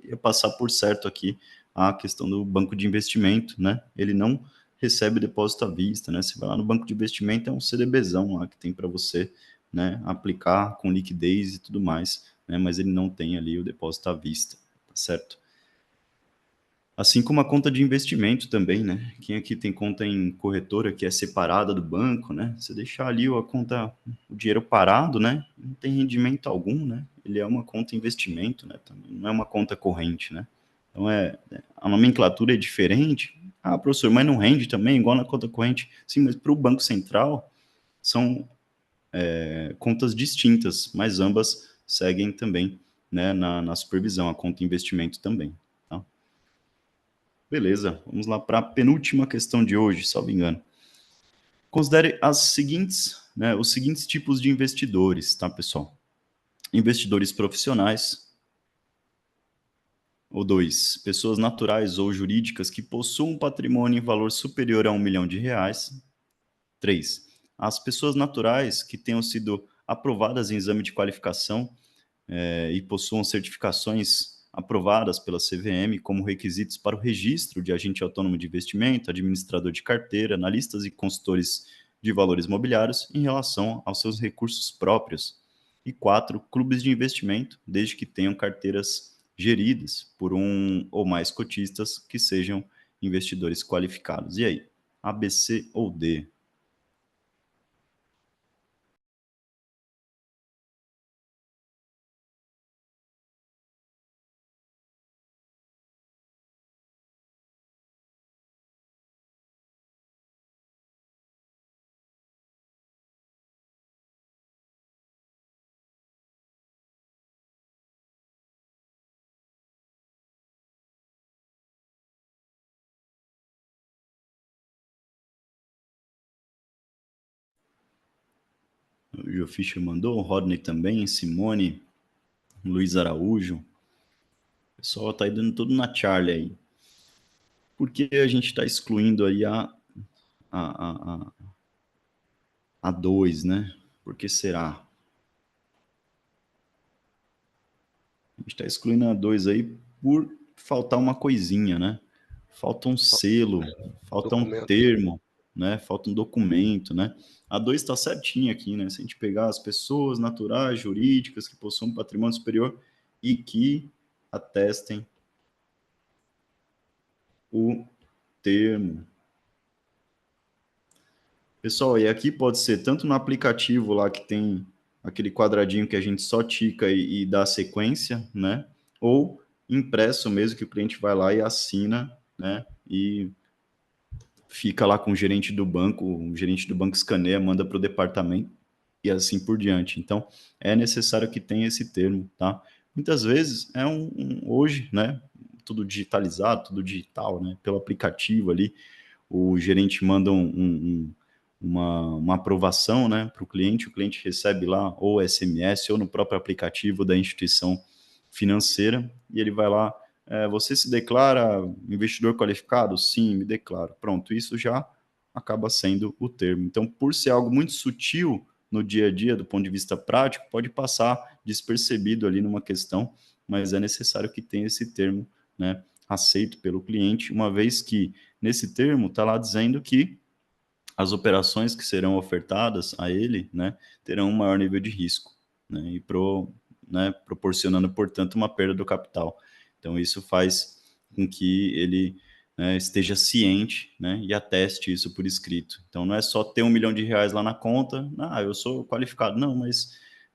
ia passar por certo aqui a questão do banco de investimento, né? Ele não recebe depósito à vista, né? Você vai lá no banco de investimento, é um CDBzão lá que tem para você, né, aplicar com liquidez e tudo mais, né? Mas ele não tem ali o depósito à vista, tá certo? Assim como a conta de investimento também, né? Quem aqui tem conta em corretora que é separada do banco, né? Você deixar ali a conta, o dinheiro parado, né? Não tem rendimento algum, né? Ele é uma conta investimento, né? Também não é uma conta corrente, né? Então a nomenclatura é diferente. Ah, professor, mas não rende também, igual na conta corrente. Sim, mas para o Banco Central são contas distintas, mas ambas seguem também, né, na supervisão, a conta investimento também. Tá? Beleza, vamos lá para a penúltima questão de hoje, salvo engano. Considere os seguintes tipos de investidores, tá, pessoal? Investidores profissionais. Ou 2, pessoas naturais ou jurídicas que possuam um patrimônio em valor superior a R$1 milhão. 3, as pessoas naturais que tenham sido aprovadas em exame de qualificação e possuam certificações aprovadas pela CVM como requisitos para o registro de agente autônomo de investimento, administrador de carteira, analistas e consultores de valores mobiliários em relação aos seus recursos próprios. E 4, clubes de investimento, desde que tenham carteiras geridas por um ou mais cotistas que sejam investidores qualificados. E aí, A, B, C ou D? O Joe Fischer mandou, o Rodney também, Simone, Luiz Araújo. O pessoal tá aí dando tudo na Charlie aí. Por que a gente está excluindo aí a 2, né? Por que será? A gente está excluindo a 2 aí por faltar uma coisinha, né? Falta um selo, falta um Documento. termo, né? Falta um documento, né? A 2 está certinho aqui, né? Se a gente pegar as pessoas naturais, jurídicas, que possuem patrimônio superior e que atestem o termo. Pessoal, e aqui pode ser tanto no aplicativo lá que tem aquele quadradinho que a gente só tica e dá sequência, né? Ou impresso mesmo, que o cliente vai lá e assina, né? E fica lá com o gerente do banco escaneia, manda para o departamento e assim por diante. Então, é necessário que tenha esse termo, tá? Muitas vezes é hoje, né? Tudo digitalizado, tudo digital, né? Pelo aplicativo ali, o gerente manda uma aprovação, né, para o cliente recebe lá ou SMS ou no próprio aplicativo da instituição financeira e ele vai lá, você se declara investidor qualificado? Sim, me declaro. Pronto, isso já acaba sendo o termo. Então, por ser algo muito sutil no dia a dia, do ponto de vista prático, pode passar despercebido ali numa questão, mas é necessário que tenha esse termo, né, aceito pelo cliente, uma vez que nesse termo está lá dizendo que as operações que serão ofertadas a ele, né, terão um maior nível de risco, né, e proporcionando, portanto, uma perda do capital. Então, isso faz com que ele, né, esteja ciente, né, e ateste isso por escrito. Então, não é só ter R$1 milhão lá na conta, eu sou qualificado. Não, mas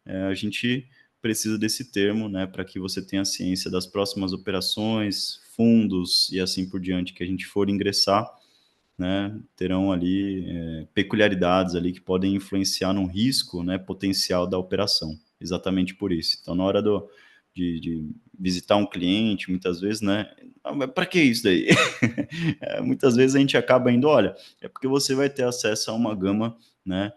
a gente precisa desse termo, né, para que você tenha ciência das próximas operações, fundos e assim por diante que a gente for ingressar, né, terão ali peculiaridades ali que podem influenciar no risco, né, potencial da operação. Exatamente por isso. Então, na hora de visitar um cliente, muitas vezes, né, para que isso daí? Muitas vezes a gente acaba indo, olha, é porque você vai ter acesso a uma gama, né,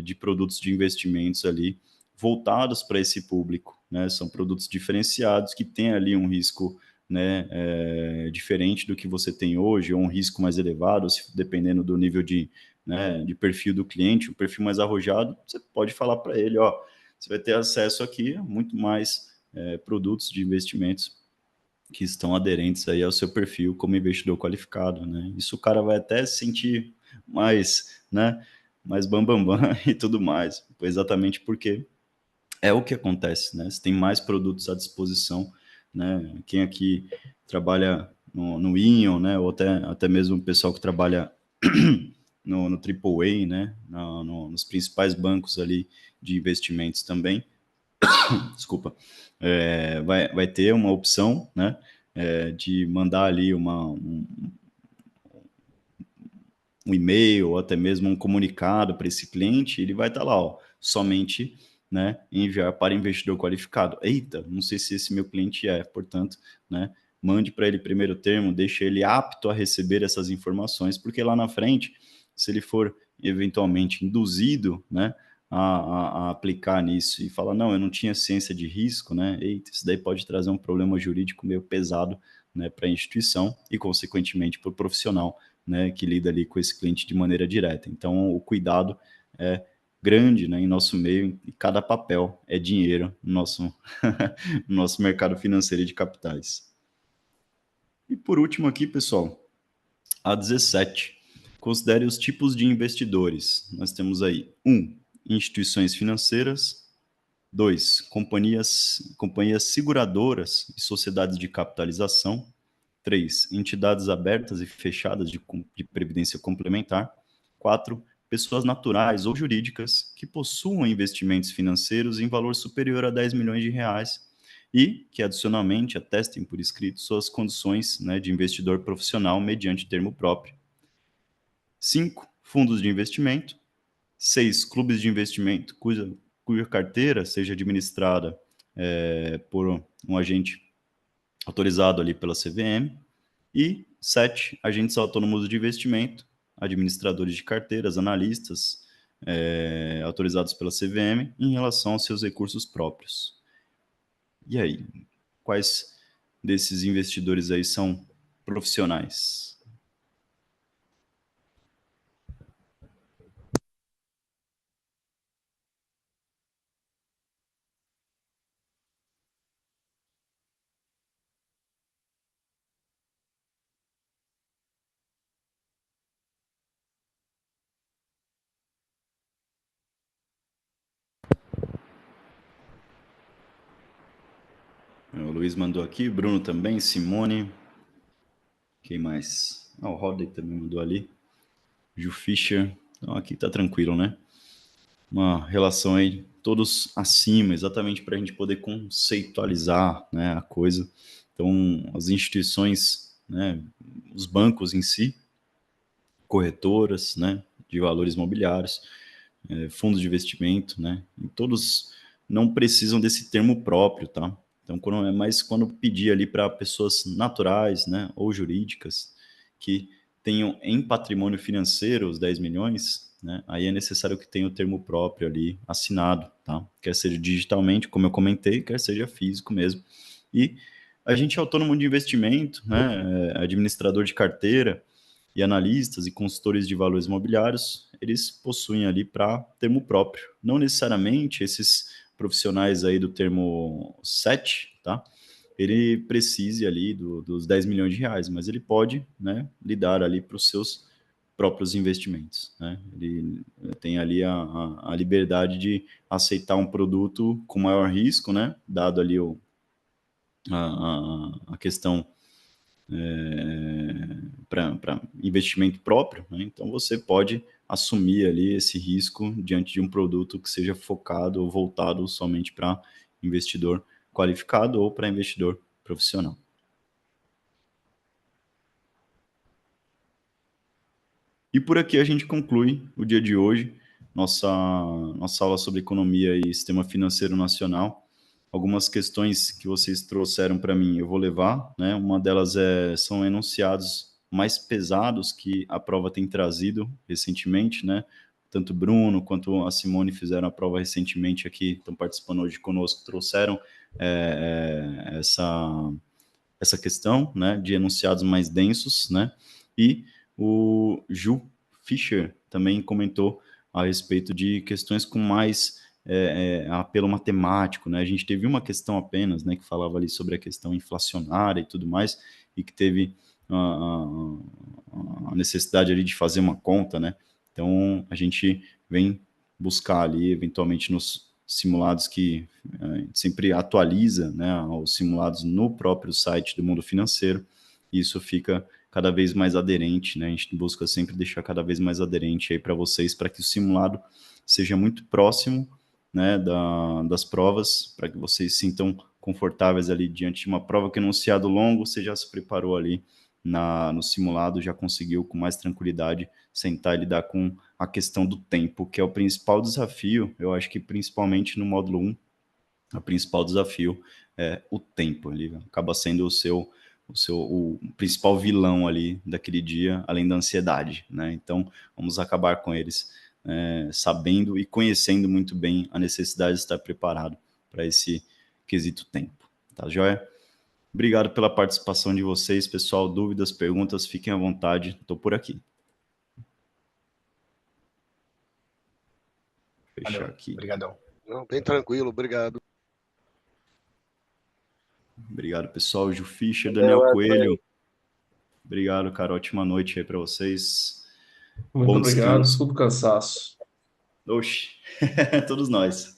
de produtos de investimentos ali voltados para esse público, né, são produtos diferenciados que têm ali um risco, né, diferente do que você tem hoje, ou um risco mais elevado, dependendo do nível de perfil do cliente, um perfil mais arrojado, você pode falar para ele, ó, você vai ter acesso aqui a muito mais produtos de investimentos que estão aderentes aí ao seu perfil como investidor qualificado, né? Isso o cara vai até se sentir mais, né, mais bambambam e tudo mais, exatamente porque é o que acontece, né? Você tem mais produtos à disposição, né? Quem aqui trabalha no Ion, né? Ou até mesmo o pessoal que trabalha no AAA, né? Nos principais bancos ali de investimentos também, desculpa, vai ter uma opção, né? De mandar ali um e-mail ou até mesmo um comunicado para esse cliente, ele vai estar lá, ó, somente, né, enviar para investidor qualificado. Eita, não sei se esse meu cliente portanto, né, mande para ele primeiro termo, deixe ele apto a receber essas informações, porque lá na frente, se ele for eventualmente induzido, né, a aplicar nisso e falar, não, eu não tinha ciência de risco, né, eita, isso daí pode trazer um problema jurídico meio pesado, né, para a instituição e, consequentemente, para o profissional, né, que lida ali com esse cliente de maneira direta. Então, o cuidado é grande, né, em nosso meio, e cada papel é dinheiro no nosso, no nosso mercado financeiro e de capitais. E por último aqui, pessoal, a 17. Considere os tipos de investidores. Nós temos aí 1. Instituições financeiras. 2. Companhias seguradoras e sociedades de capitalização. 3. Entidades abertas e fechadas de previdência complementar. 4. Pessoas naturais ou jurídicas que possuam investimentos financeiros em valor superior a 10 milhões de reais e que, adicionalmente, atestem por escrito suas condições, né, de investidor profissional mediante termo próprio. 5. Fundos de investimento. 6. Clubes de investimento cuja carteira seja administrada por um agente autorizado ali pela CVM. E 7. Agentes autônomos de investimento, administradores de carteiras, analistas autorizados pela CVM em relação aos seus recursos próprios. E aí, quais desses investidores aí são profissionais? O Luiz mandou aqui, Bruno também, Simone. Quem mais? O Rodney também mandou ali. Ju Fischer. Então aqui tá tranquilo, né? Uma relação aí, todos acima, exatamente para a gente poder conceitualizar, né, a coisa. Então, as instituições, né, os bancos em si, corretoras, né, de valores imobiliários, fundos de investimento, né, e todos não precisam desse termo próprio, tá? Então, quando pedir ali para pessoas naturais, né, ou jurídicas que tenham em patrimônio financeiro os 10 milhões, né, aí é necessário que tenha o termo próprio ali assinado, tá? Quer seja digitalmente, como eu comentei, quer seja físico mesmo. E a gente é autônomo de investimento, né, administrador de carteira, e analistas e consultores de valores imobiliários, eles possuem ali para termo próprio. Não necessariamente esses profissionais aí do termo 7, tá? Ele precise ali dos 10 milhões de reais, mas ele pode, né, lidar ali para os seus próprios investimentos, né? Ele tem ali a liberdade de aceitar um produto com maior risco, né? Dado ali a questão para investimento próprio, né? Então você pode assumir ali esse risco diante de um produto que seja focado ou voltado somente para investidor qualificado ou para investidor profissional. E por aqui a gente conclui o dia de hoje, nossa aula sobre economia e sistema financeiro nacional. Algumas questões que vocês trouxeram para mim eu vou levar, né? Uma delas são enunciados mais pesados que a prova tem trazido recentemente, né? Tanto o Bruno quanto a Simone fizeram a prova recentemente aqui, estão participando hoje conosco, trouxeram essa questão, né, de enunciados mais densos, né? E o Ju Fischer também comentou a respeito de questões com mais apelo matemático, né? A gente teve uma questão apenas, né, que falava ali sobre a questão inflacionária e tudo mais, e que teve a necessidade ali de fazer uma conta, né? Então, a gente vem buscar ali, eventualmente, nos simulados que a gente sempre atualiza, né, os simulados no próprio site do Mundo Financeiro, e isso fica cada vez mais aderente, né? A gente busca sempre deixar cada vez mais aderente aí para vocês, para que o simulado seja muito próximo, né, das provas, para que vocês se sintam confortáveis ali diante de uma prova que é enunciado longo, você já se preparou ali no simulado, já conseguiu com mais tranquilidade sentar e lidar com a questão do tempo, que é o principal desafio, eu acho que principalmente no módulo 1, o principal desafio é o tempo, ele acaba sendo o seu o principal vilão ali daquele dia, além da ansiedade, né? Então, vamos acabar com eles, sabendo e conhecendo muito bem a necessidade de estar preparado para esse quesito tempo. Tá joia? Obrigado pela participação de vocês, pessoal. Dúvidas, perguntas, fiquem à vontade. Estou por aqui. Fechar Valeu. aqui. Obrigadão. Não, bem tranquilo, obrigado. Obrigado, pessoal. Ju Fischer, Valeu, Daniel Wesley. Coelho. Obrigado, cara. Ótima noite aí para vocês. Muito Bom obrigado, descanso. desculpa o cansaço. Oxi, todos nós.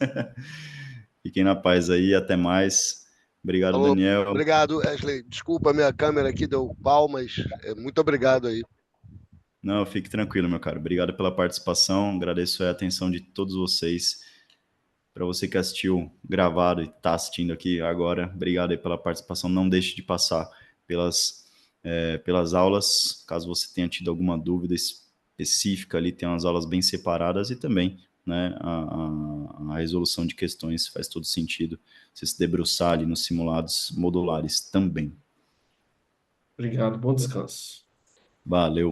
Fiquem na paz aí, até mais. Obrigado, Falou. Daniel. Obrigado, Wesley. Desculpa, minha câmera aqui deu pau, mas muito obrigado aí. Não, fique tranquilo, meu caro. Obrigado pela participação. Agradeço a atenção de todos vocês. Para você que assistiu gravado e está assistindo aqui agora, obrigado aí pela participação. Não deixe de passar pelas aulas, caso você tenha tido alguma dúvida específica ali, tem umas aulas bem separadas e também, né, a resolução de questões faz todo sentido. Você se debruçar ali nos simulados modulares também. Obrigado, bom descanso. Valeu.